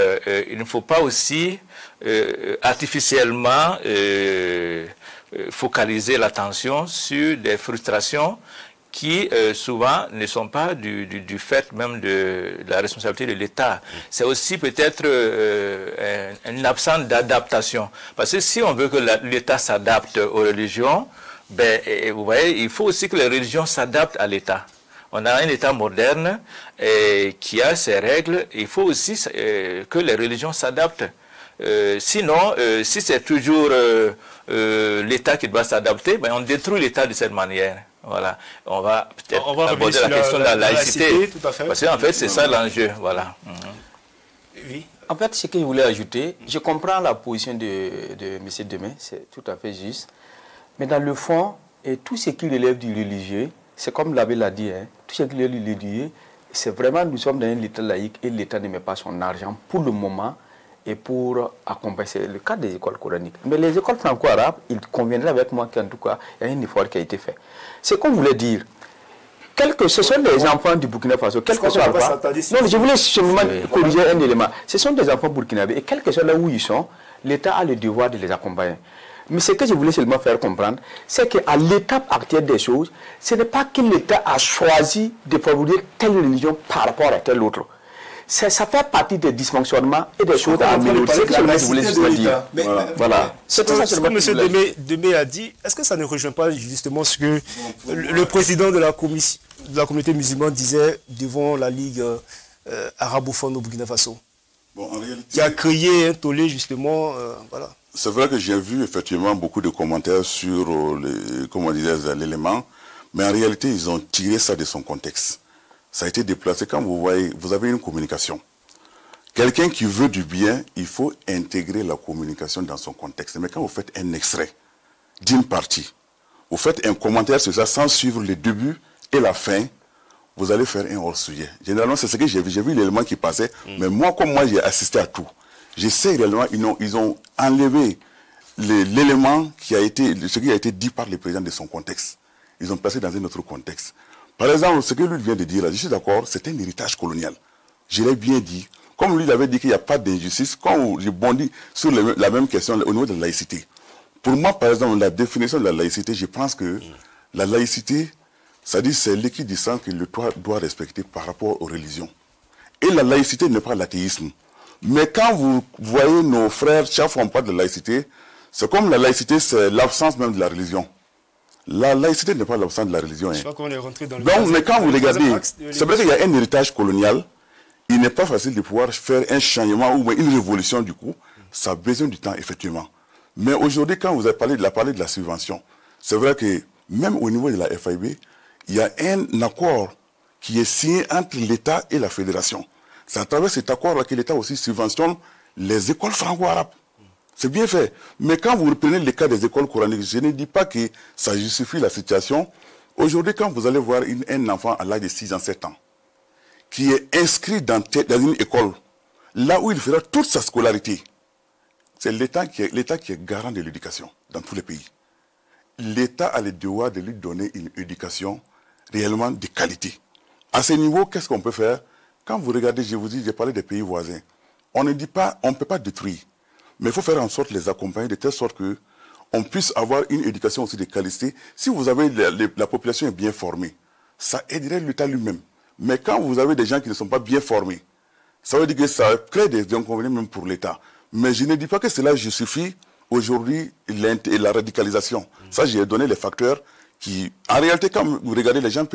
il ne faut pas aussi artificiellement focaliser l'attention sur des frustrations qui souvent ne sont pas du fait même de la responsabilité de l'État. C'est aussi peut-être une absence d'adaptation. Parce que si on veut que l'État s'adapte aux religions, ben, vous voyez, il faut aussi que les religions s'adaptent à l'État. On a un État moderne qui a ses règles. Il faut aussi que les religions s'adaptent. Sinon, si c'est toujours l'État qui doit s'adapter, ben on détruit l'État de cette manière. Voilà. On va peut-être aborder la question de la laïcité. Tout à fait. Parce qu'en fait, c'est ça l'enjeu. Voilà. Oui. En fait, ce que je voulais ajouter, je comprends la position de M. Demé, c'est tout à fait juste. Mais dans le fond, tout ce qui relève du religieux, c'est comme l'abbé l'a dit, hein, tout ce qui relève du religieux, c'est vraiment, nous sommes dans un État laïque et l'État ne met pas son argent pour le moment et pour accompagner le cas des écoles coraniques. Mais les écoles franco-arabes, il conviendrait avec moi qu'en tout cas, il y a un effort qui a été fait. C'est qu'on voulait dire, ce sont des enfants du Burkina Faso, quel que soit pas. Non, je voulais seulement corriger un élément. Ce sont des enfants burkinabés et quel que soit là où ils sont, l'État a le devoir de les accompagner. Mais ce que je voulais seulement faire comprendre, c'est qu'à l'étape actuelle des choses, ce n'est pas que l'État a choisi de favoriser telle religion par rapport à telle autre. Ça fait partie des dysfonctionnements et des choses à améliorer. C'est ce que je voulais juste dire. Voilà. C'est ce que M. Demé a dit. Est-ce que ça ne rejoint pas justement ce que le président de la communauté musulmane disait devant la Ligue arabophone au Burkina Faso, qui a créé un tollé justement, voilà. C'est vrai que j'ai vu effectivement beaucoup de commentaires sur l'élément, mais en réalité, ils ont tiré ça de son contexte. Ça a été déplacé. Quand vous voyez, vous avez une communication. Quelqu'un qui veut du bien, il faut intégrer la communication dans son contexte. Mais quand vous faites un extrait d'une partie, vous faites un commentaire sur ça sans suivre le début et la fin, vous allez faire un hors-sujet. Généralement, c'est ce que j'ai vu. J'ai vu l'élément qui passait, mais moi, comme moi, j'ai assisté à tout. Je sais réellement, ils ont enlevé l'élément ce qui a été dit par le président de son contexte. ils ont placé dans un autre contexte. Par exemple, ce que lui vient de dire là, je suis d'accord, c'est un héritage colonial. Je l'ai bien dit. Comme lui avait dit qu'il n'y a pas d'injustice, quand je bondis sur la même question au niveau de la laïcité. Pour moi, par exemple, la définition de la laïcité, je pense que la laïcité, c'est-à-dire c'est l'équidistance que le doit respecter par rapport aux religions. Et la laïcité n'est pas l'athéisme. Mais quand vous voyez nos frères, chaque fois on parle de laïcité, c'est comme la laïcité, c'est l'absence même de la religion. La laïcité n'est pas l'absence de la religion. Je crois qu'on est rentré dans le Donc, mais quand vous regardez, c'est vrai qu'il y a un héritage colonial. Il n'est pas facile de pouvoir faire un changement ou une révolution du coup. Ça a besoin du temps, effectivement. Mais aujourd'hui, quand vous avez parlé de la subvention, c'est vrai que même au niveau de la FIB, il y a un accord qui est signé entre l'État et la fédération. C'est à travers cet accord-là que l'État aussi subventionne les écoles franco-arabes. C'est bien fait. Mais quand vous reprenez le cas des écoles coraniques, je ne dis pas que ça justifie la situation. Aujourd'hui, quand vous allez voir un enfant à l'âge de 6 ans, 7 ans, qui est inscrit dans une école, là où il fera toute sa scolarité, c'est l'État qui est garant de l'éducation dans tous les pays. L'État a le devoir de lui donner une éducation réellement de qualité. À ce niveau, qu'est-ce qu'on peut faire? Quand vous regardez, je vous dis, j'ai parlé des pays voisins. On ne dit pas, on ne peut pas détruire. Mais il faut faire en sorte de les accompagner de telle sorte qu'on puisse avoir une éducation aussi de qualité. Si vous avez la population est bien formée, ça aiderait l'État lui-même. Mais quand vous avez des gens qui ne sont pas bien formés, ça veut dire que ça crée des inconvénients même pour l'État. Mais je ne dis pas que cela justifie aujourd'hui la radicalisation. Ça, j'ai donné les facteurs qui, en réalité, quand vous regardez, les gens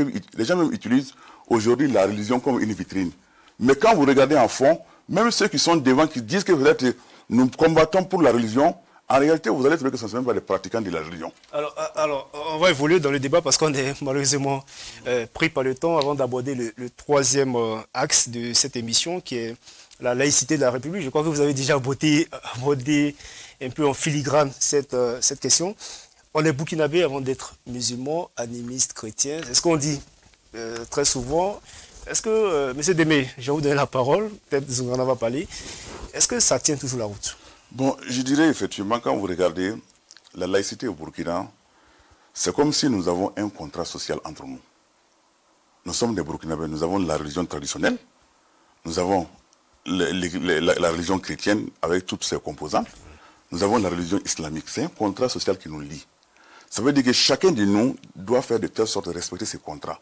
même utilisent aujourd'hui la religion comme une vitrine. Mais quand vous regardez en fond, même ceux qui sont devant, qui disent que peut-être nous combattons pour la religion, en réalité, vous allez trouver que ce ne sont même pas les pratiquants de la religion. Alors, on va évoluer dans le débat parce qu'on est malheureusement pris par le temps avant d'aborder le troisième axe de cette émission qui est la laïcité de la République. Je crois que vous avez déjà abordé un peu en filigrane cette question. On est burkinabé avant d'être musulmans, animistes, chrétiens. C'est ce qu'on dit très souvent. Est-ce que, M. Démé, je vais vous donner la parole, peut-être que vous en avez parlé. Est-ce que ça tient toujours la route? Bon, je dirais effectivement, quand vous regardez la laïcité au Burkina, c'est comme si nous avons un contrat social entre nous. Nous sommes des Burkinabés, nous avons la religion traditionnelle, nous avons la religion chrétienne avec toutes ses composantes, nous avons la religion islamique. C'est un contrat social qui nous lie. Ça veut dire que chacun de nous doit faire de telle sorte de respecter ces contrats.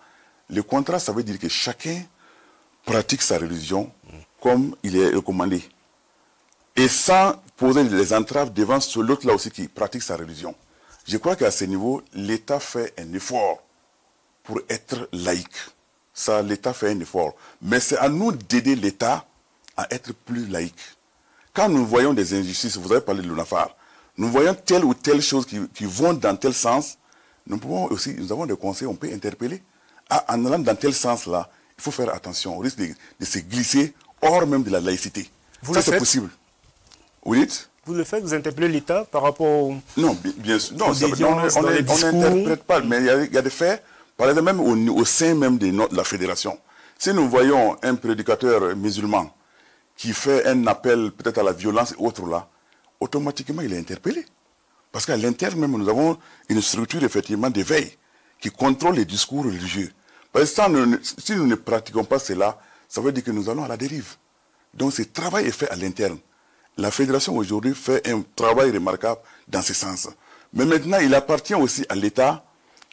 Le contrat, ça veut dire que chacun pratique sa religion comme il est recommandé. Et sans poser les entraves devant l'autre là aussi qui pratique sa religion. Je crois qu'à ce niveau, l'État fait un effort pour être laïque. Ça, l'État fait un effort. Mais c'est à nous d'aider l'État à être plus laïque. Quand nous voyons des injustices, vous avez parlé de l'UNAFAR, nous voyons telle ou telle chose qui vont dans tel sens, nous avons des conseils, on peut interpeller. En allant dans tel sens-là, il faut faire attention, on risque de se glisser hors même de la laïcité. Ça, c'est possible. Vous dites? Vous le faites, vous interpellez l'État par rapport au... Non, bien sûr. Non, on n'interprète pas, mais il y a des faits, par exemple, même au sein même de la fédération. Si nous voyons un prédicateur musulman qui fait un appel peut-être à la violence et autres là, automatiquement il est interpellé. Parce qu'à l'interne même, nous avons une structure effectivement d'éveil qui contrôle les discours religieux. Parce que si nous ne pratiquons pas cela, ça veut dire que nous allons à la dérive. Donc ce travail est fait à l'interne. La fédération aujourd'hui fait un travail remarquable dans ce sens. Mais maintenant, il appartient aussi à l'État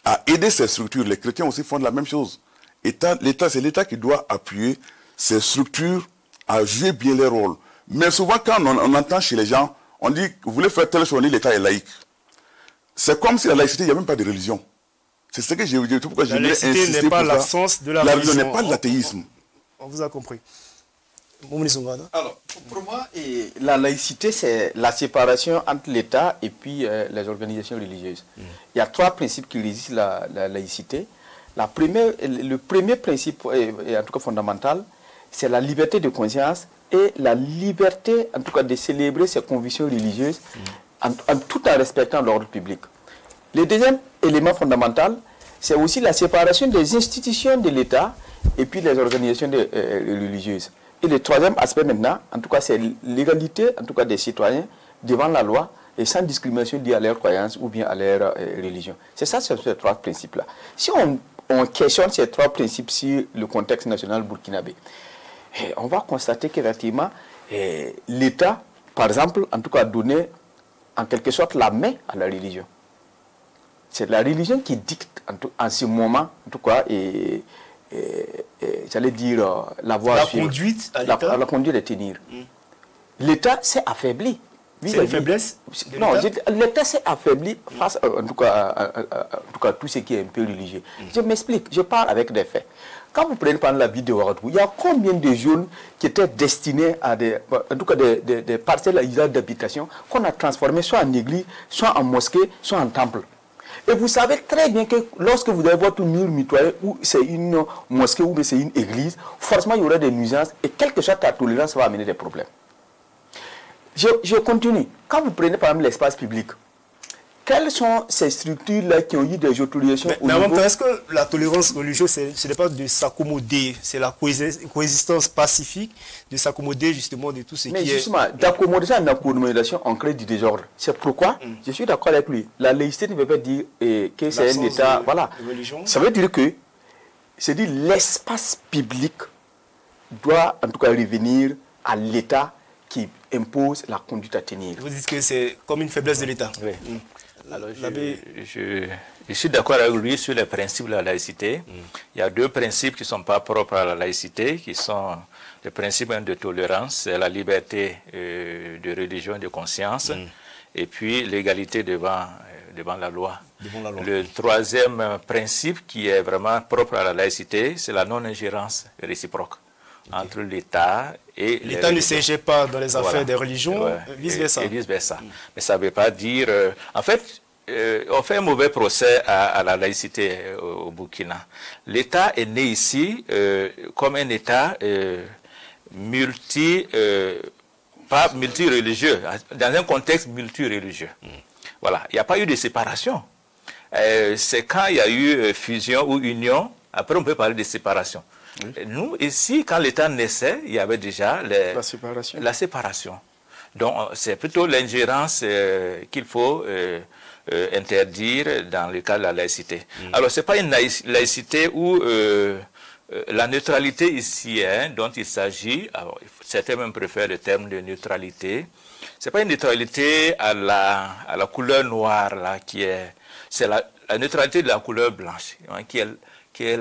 à aider ces structures. Les chrétiens aussi font la même chose. C'est l'État qui doit appuyer ces structures à jouer bien leur rôle. Mais souvent, quand on entend chez les gens, on dit, vous voulez faire telle chose, on dit l'État est laïque. C'est comme si la laïcité, il n'y a même pas de religion. C'est ce que j'ai dit. Pourquoi la laïcité n'est pas l'absence de la religion. La religion n'est pas l'athéisme. On vous a compris. Alors, pour moi, la laïcité, c'est la séparation entre l'État et puis les organisations religieuses. Il y a trois principes qui régissent la laïcité. Le premier principe, et en tout cas fondamental, c'est la liberté de conscience et la liberté, en tout cas, de célébrer ses convictions religieuses tout en respectant l'ordre public. Le deuxième élément fondamental, c'est aussi la séparation des institutions de l'État et puis les organisations religieuses. Et le troisième aspect maintenant, en tout cas, c'est l'égalité, en tout cas des citoyens, devant la loi, et sans discrimination liée à leur croyance ou bien à leur religion. C'est ça, ces trois principes-là. Si on questionne ces trois principes sur le contexte national burkinabé, on va constater qu'effectivement, l'État, par exemple, en tout cas, a donné en quelque sorte la main à la religion. C'est la religion qui dicte en ce moment, en tout cas, j'allais dire la voie la conduite à l'État. La conduite à tenir. L'État s'est affaibli. C'est une faiblesse? Non, l'État s'est affaibli face en tout cas, tout ce qui est un peu religieux. Je m'explique, je parle avec des faits. Quand vous prenez par exemple la ville de Ouagadougou, il y a combien de jeunes qui étaient destinés à des parcelles à usage d'habitation qu'on a transformées soit en église, soit en mosquée, soit en temple. Et vous savez très bien que lorsque vous avez votre mur mitoyen, ou c'est une mosquée ou c'est une église, forcément il y aura des nuisances et quelque chose ta tolérance va amener des problèmes. Je continue. Quand vous prenez par exemple l'espace public, quelles sont ces structures-là qui ont eu des autorisations mais en même temps, est-ce que la tolérance religieuse, ce n'est pas de s'accommoder, c'est la coexistence pacifique, de s'accommoder justement de tout ce qui est... Mais justement, d'accommodation en accommodation, on crée du désordre. C'est pourquoi, je suis d'accord avec lui, la laïcité ne veut pas dire que c'est un État... Voilà. Ça veut dire que, c'est-à-dire l'espace public doit en tout cas revenir à l'État qui impose la conduite à tenir. Vous dites que c'est comme une faiblesse de l'État. Oui. Alors, je suis d'accord avec lui sur les principes de la laïcité. Il y a deux principes qui ne sont pas propres à la laïcité, qui sont les principes de tolérance, c'est la liberté de religion et de conscience, et puis l'égalité devant la loi. Le troisième principe qui est vraiment propre à la laïcité, c'est la non-ingérence réciproque entre l'État et... L'État ne s'ingère pas dans les affaires des religions, vice-versa. Et vice-versa. Mais ça ne veut pas dire... en fait, on fait un mauvais procès à la laïcité au Burkina. L'État est né ici comme un État pas multireligieux, dans un contexte multireligieux. Voilà, il n'y a pas eu de séparation. C'est quand il y a eu fusion ou union, après on peut parler de séparation. Nous, ici, quand l'État naissait, il y avait déjà la séparation. Donc, c'est plutôt l'ingérence qu'il faut interdire dans le cas de la laïcité. Alors, ce n'est pas une laïcité où la neutralité ici, dont il s'agit, certains même préfèrent le terme de neutralité, ce n'est pas une neutralité à la couleur noire, là, c'est la neutralité de la couleur blanche, hein, qui est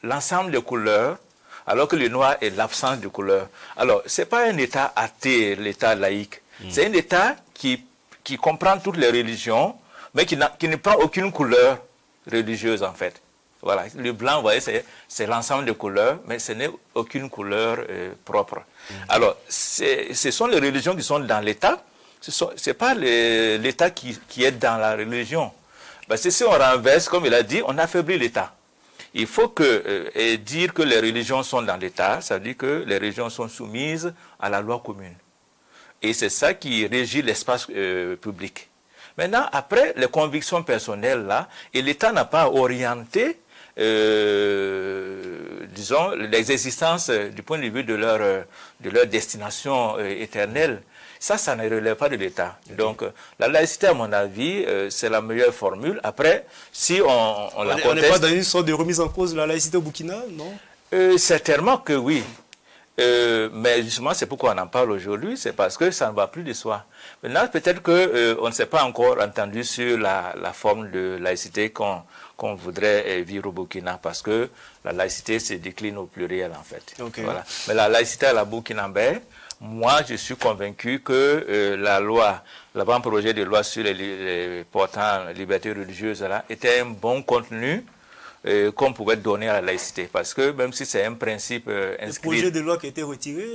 l'ensemble de couleurs, alors que le noir est l'absence de couleurs. Alors, ce n'est pas un État athée, l'État laïque. C'est un État qui comprend toutes les religions, mais qui ne prend aucune couleur religieuse, en fait. Voilà. Le blanc, vous voyez, c'est l'ensemble de couleurs, mais ce n'est aucune couleur propre. Alors, ce sont les religions qui sont dans l'État. Ce n'est pas l'État qui est dans la religion. Parce que si on renverse, comme il a dit, on affaiblit l'État. Il faut dire que les religions sont dans l'État, ça veut dire que les religions sont soumises à la loi commune. Et c'est ça qui régit l'espace public. Maintenant, après les convictions personnelles, là, et l'État n'a pas orienté, disons, l'existence du point de vue de leur destination éternelle. Ça ne relève pas de l'État. Donc, la laïcité, à mon avis, c'est la meilleure formule. Après, si on la conteste... On n'est pas dans une sorte de remise en cause de la laïcité au Burkina, non? Certainement que oui. Mais justement, c'est pourquoi on en parle aujourd'hui, c'est parce que ça ne va plus de soi. Maintenant, peut-être qu'on ne s'est pas encore entendu sur la forme de laïcité qu'on voudrait vivre au Burkina, parce que la laïcité se décline au pluriel, en fait. Okay. Voilà. Mais la laïcité à la burkinabé, moi, je suis convaincu que l'avant-projet de loi sur les portant liberté religieuse là, était un bon contenu qu'on pouvait donner à la laïcité. Parce que même si c'est un principe inscrit... Le projet de loi qui a été retiré...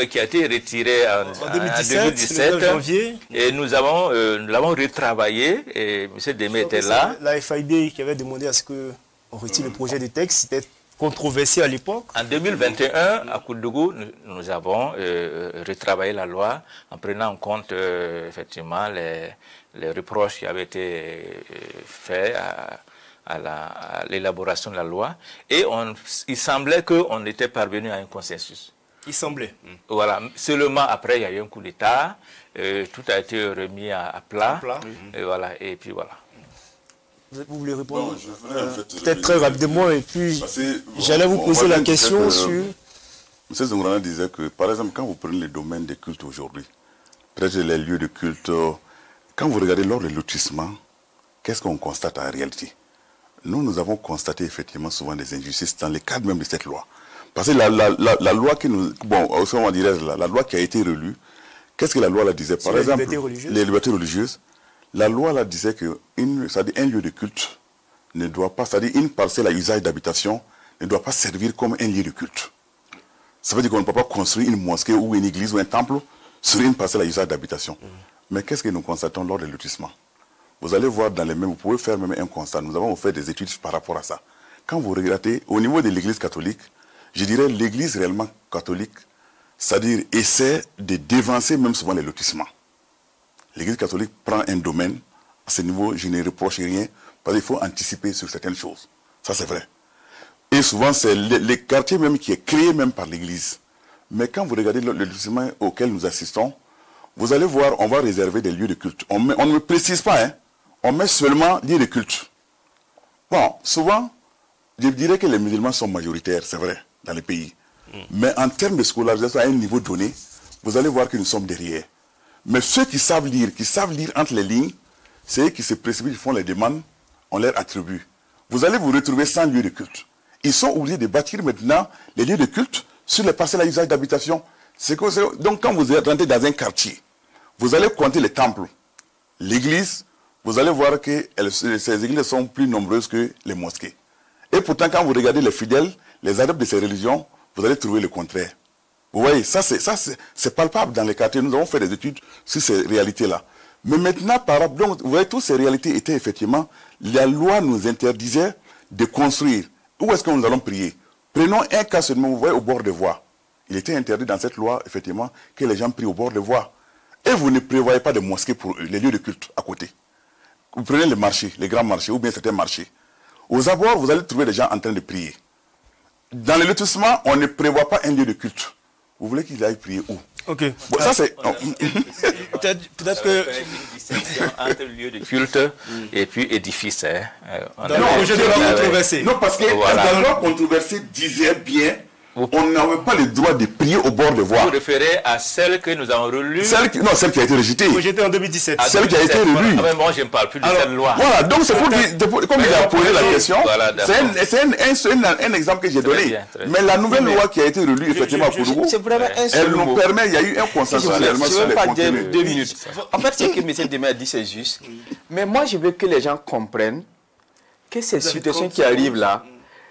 Qui a été retiré en 2017, le 9 janvier. Et nous l'avons retravaillé, et M. Démé était là. La FID qui avait demandé à ce qu'on retire le projet de texte, c'était controversé à l'époque. En 2021, à Koudougou, nous avons retravaillé la loi en prenant en compte effectivement les reproches qui avaient été faits à l'élaboration de la loi. Et il semblait qu'on était parvenu à un consensus. Il semblait. Voilà. Seulement après, il y a eu un coup d'État. Tout a été remis à plat. Et voilà. Et puis voilà. Vous voulez répondre? Peut-être très rapidement, et puis j'allais vous poser la question sur... M. Zongorana disait que, par exemple, quand vous prenez les domaines des cultes aujourd'hui, peut-être les lieux de culte, quand vous regardez lors du lotissement, qu'est-ce qu'on constate en réalité? Nous avons constaté effectivement souvent des injustices dans le cadre même de cette loi. Parce que la loi qui nous... Bon, on dirait la loi qui a été relue, qu'est-ce que la loi là disait? Par exemple, les libertés religieuses. La loi là disait que un lieu de culte ne doit pas, c'est-à-dire une parcelle à usage d'habitation ne doit pas servir comme un lieu de culte. Ça veut dire qu'on ne peut pas construire une mosquée ou une église ou un temple sur une parcelle à usage d'habitation. Mais qu'est-ce que nous constatons lors des lotissements? Vous allez voir dans les mêmes, vous pouvez faire même un constat. Nous avons fait des études par rapport à ça. Quand vous regardez, au niveau de l'église catholique, je dirais l'église réellement catholique, c'est-à-dire essaie de dévancer même souvent les lotissements. L'église catholique prend un domaine, à ce niveau, je ne reproche rien, parce qu'il faut anticiper sur certaines choses. Ça, c'est vrai. Et souvent, c'est les quartiers même qui est créé même par l'église. Mais quand vous regardez le lotissement auquel nous assistons, vous allez voir, on va réserver des lieux de culte. On ne précise pas, hein. On met seulement lieux de culte. Bon, souvent, je dirais que les musulmans sont majoritaires, c'est vrai, dans les pays. Mais en termes de scolarisation à un niveau donné, vous allez voir que nous sommes derrière. Mais ceux qui savent lire entre les lignes, c'est eux qui se précipitent, font les demandes, on leur attribue. Vous allez vous retrouver sans lieu de culte. Ils sont obligés de bâtir maintenant les lieux de culte sur les parcelles à usage d'habitation. Donc quand vous rentrez dans un quartier, vous allez compter les temples, l'église, vous allez voir que ces églises sont plus nombreuses que les mosquées. Et pourtant, quand vous regardez les fidèles, les adeptes de ces religions, vous allez trouver le contraire. Vous voyez, ça c'est palpable dans les quartiers. Nous avons fait des études sur ces réalités-là. Mais maintenant, donc, vous voyez, toutes ces réalités étaient effectivement, la loi nous interdisait de construire. Où est-ce que nous allons prier? Prenons un cas seulement, vous voyez, au bord de voies. Il était interdit dans cette loi, effectivement, que les gens prient au bord de voies. Et vous ne prévoyez pas de mosquées pour les lieux de culte à côté. Vous prenez les marchés, les grands marchés, ou bien certains marchés. Aux abords, vous allez trouver des gens en train de prier. Dans le lotissement, on ne prévoit pas un lieu de culte. Vous voulez qu'ils aillent prier où? Ok. Bon, ça c'est... Peut-être que... une distinction entre lieu de culte et puis édifice. Hein. Dans le projet de loi controversé. Non, parce que la loi controversée disait bien, on n'avait pas le droit de prier au bord de voie. Vous référez à celle que nous avons relue. Celle qui a été rejetée. Rejetée en 2017. Celle qui a été relue. Ah, mais moi, je ne parle plus de cette loi. Voilà, donc c'est pour dire, comme il a posé la question, c'est un exemple que j'ai donné. Bien. Mais la nouvelle loi qui a été relue, effectivement, pour nous, c'est vraiment un elle nous permet, il y a eu un consensus réellement sur les contenus. 2 minutes. En fait, ce que M. Demé a dit, c'est juste. Mais moi, je veux que les gens comprennent que cette situation qui arrive là,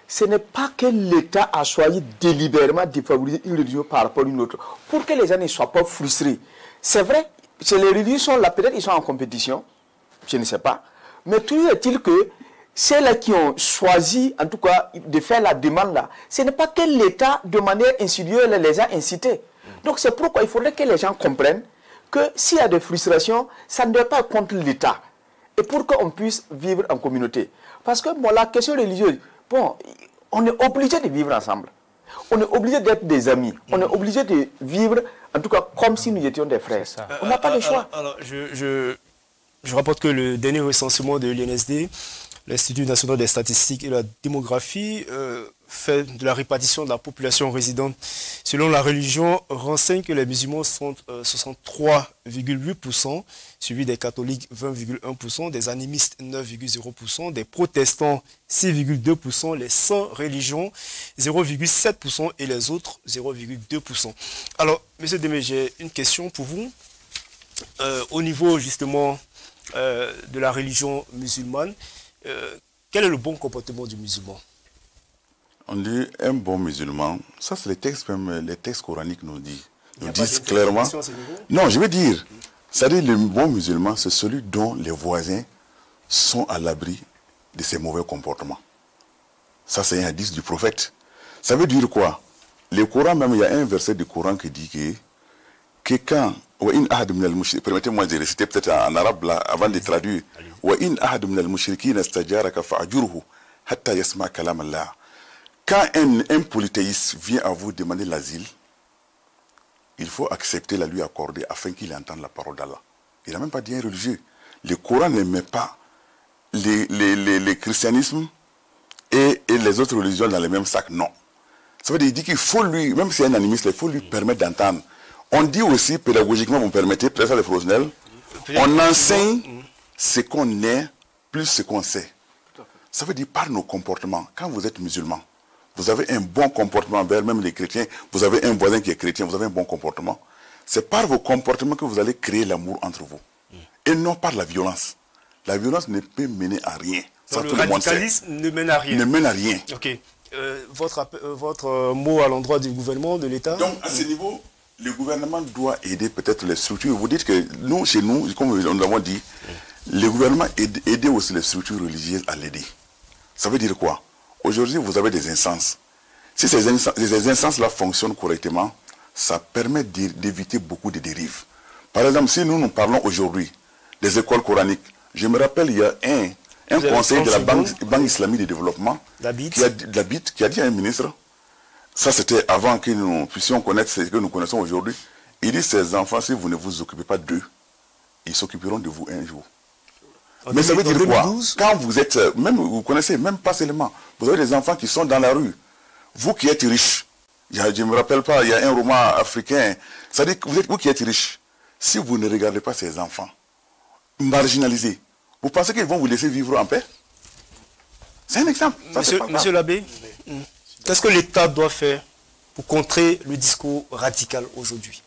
ce n'est pas que l'État a choisi délibérément de favoriser une religion par rapport à une autre, pour que les gens ne soient pas frustrés. C'est vrai, les religions sont là, peut-être ils sont en compétition, je ne sais pas, mais toujours est-il que ceux-là qui ont choisi, en tout cas, de faire la demande là, ce n'est pas que l'État, de manière insidieuse, les a incités. Donc c'est pourquoi il faudrait que les gens comprennent que s'il y a des frustrations, ça ne doit pas être contre l'État. Et pour qu'on puisse vivre en communauté. Parce que bon, la question religieuse, bon, on est obligé de vivre ensemble. On est obligé d'être des amis. On est obligé de vivre, en tout cas, comme si nous étions des frères. On n'a pas le choix. Alors, je rapporte que le dernier recensement de l'INSD, l'Institut national des statistiques et de la démographie, fait de la répartition de la population résidente selon la religion, renseigne que les musulmans sont 63,8%, suivis des catholiques 20,1%, des animistes 9,0%, des protestants 6,2%, les sans religion 0,7% et les autres 0,2%. Alors, M. Demé, j'ai une question pour vous. Au niveau justement de la religion musulmane, quel est le bon comportement du musulman? On dit un bon musulman, ça c'est les textes coraniques nous disent clairement. Non, je veux dire, c'est-à-dire le bon musulman, c'est celui dont les voisins sont à l'abri de ses mauvais comportements. Ça c'est un hadith du prophète. Ça veut dire quoi? Le Coran même, il y a un verset du Coran qui dit que quand, permettez-moi de réciter peut-être en arabe là, avant de traduire. Quand un polythéiste vient à vous demander l'asile, il faut accepter la lui accorder afin qu'il entende la parole d'Allah. Il n'a même pas dit un religieux. Le Coran ne met pas les christianismes et les autres religions dans le même sac, non. Ça veut dire, il dit qu'il faut lui, même si c'est un animiste, il faut lui permettre d'entendre. On dit aussi, pédagogiquement, vous me permettez, peut-être ça les professionnels, on enseigne ce qu'on est, plus ce qu'on sait. Ça veut dire par nos comportements. Quand vous êtes musulman, vous avez un bon comportement envers même les chrétiens, vous avez un voisin qui est chrétien, vous avez un bon comportement. C'est par vos comportements que vous allez créer l'amour entre vous. Et non par la violence. La violence ne peut mener à rien. Ça, le radicalisme ne mène à rien. Ne mène à rien. Ok. Votre mot à l'endroit du gouvernement, de l'État? Donc, à ce niveau, le gouvernement doit aider peut-être les structures. Vous dites que nous, chez nous, comme nous l'avons dit, le gouvernement aide aussi les structures religieuses à l'aider. Ça veut dire quoi? Aujourd'hui, vous avez des instances. Si ces instances-là fonctionnent correctement, ça permet d'éviter beaucoup de dérives. Par exemple, si nous parlons aujourd'hui des écoles coraniques, je me rappelle, il y a un conseil de la Banque islamique de développement qui a dit à un ministre, ça c'était avant que nous puissions connaître ce que nous connaissons aujourd'hui, il dit, ces enfants, si vous ne vous occupez pas d'eux, ils s'occuperont de vous un jour. Mais ça veut dire quoi? Quand vous êtes, même vous connaissez, même pas seulement, vous avez des enfants qui sont dans la rue. Vous qui êtes riches, je ne me rappelle pas, il y a un roman africain, ça dit que vous qui êtes riches, si vous ne regardez pas ces enfants marginalisés, vous pensez qu'ils vont vous laisser vivre en paix? C'est un exemple. Monsieur l'abbé, qu'est-ce que l'État doit faire pour contrer le discours radical aujourd'hui?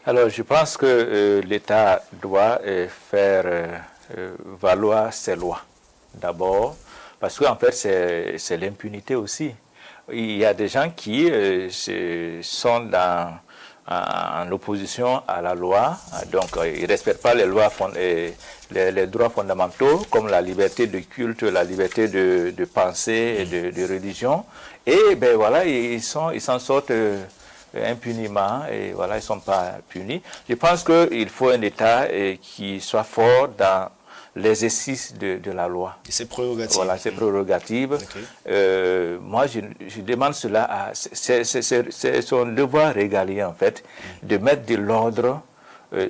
Alors, je pense que l'État doit faire valoir ses lois. D'abord, parce qu'en fait, c'est l'impunité aussi. Il y a des gens qui sont en opposition à la loi, donc ils ne respectent pas les lois, les droits fondamentaux comme la liberté de culte, la liberté de pensée et de religion. Et ben voilà, ils s'en sortent impunément et voilà, ils ne sont pas punis. Je pense qu'il faut un État qui soit fort dans l'exercice de la loi. Et ses prérogatives. Voilà, ses prérogatives. Okay. Moi, je demande cela c'est son devoir régalien, en fait, de mettre de l'ordre.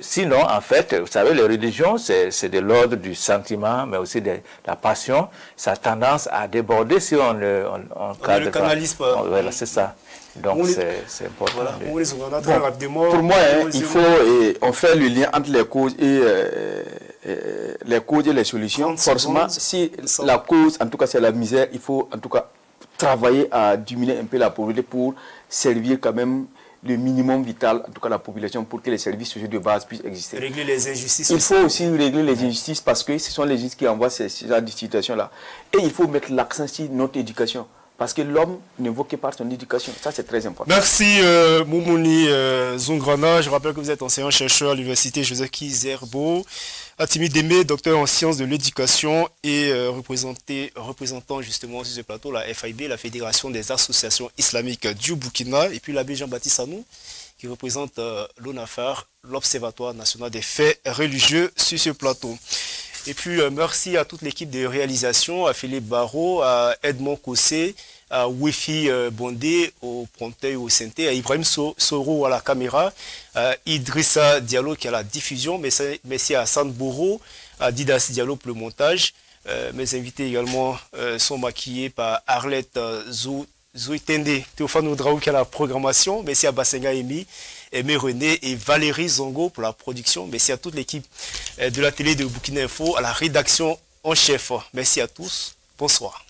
Sinon, en fait, vous savez, les religions, c'est de l'ordre du sentiment, mais aussi de la passion. Ça a tendance à déborder si on ne le canalise pas. Voilà, c'est ça. Donc, c'est important. Voilà. Pour moi, il faut, on fait le lien entre les causes et les solutions. Forcément, si la cause, en tout cas, c'est la misère, il faut en tout cas travailler à diminuer un peu la pauvreté pour servir quand même le minimum vital, en tout cas la population, pour que les services sociaux de base puissent exister. Régler les injustices. Il faut aussi régler les injustices parce que ce sont les injustices qui envoient ces situations-là. Et il faut mettre l'accent sur notre éducation. Parce que l'homme ne vaut que par son éducation. Ça, c'est très important. Merci, Moumouni Zongrana. Je rappelle que vous êtes enseignant-chercheur à l'université Joseph Kizerbo, Atimi Démé, docteur en sciences de l'éducation et représentant justement sur ce plateau la FIB, la Fédération des associations islamiques du Burkina, et puis l'abbé Jean-Baptiste Sanou, qui représente l'ONAFAR, l'Observatoire national des faits religieux sur ce plateau. Et puis, merci à toute l'équipe de réalisation, à Philippe Barrault, à Edmond Kossé, à Wifi Bondé, au prompteur, au synthé, à Ibrahim Soro à la caméra, à Idrissa Diallo qui a la diffusion, merci à Hassan Bourreau, à Didas Diallo pour le montage. Mes invités également sont maquillés par Arlette Zouitende, Théophane Oudraou qui a la programmation, merci à Bassenga Emi, Aimé René et Valérie Zongo pour la production. Merci à toute l'équipe de la télé de Burkina Info, à la rédaction en chef. Merci à tous. Bonsoir.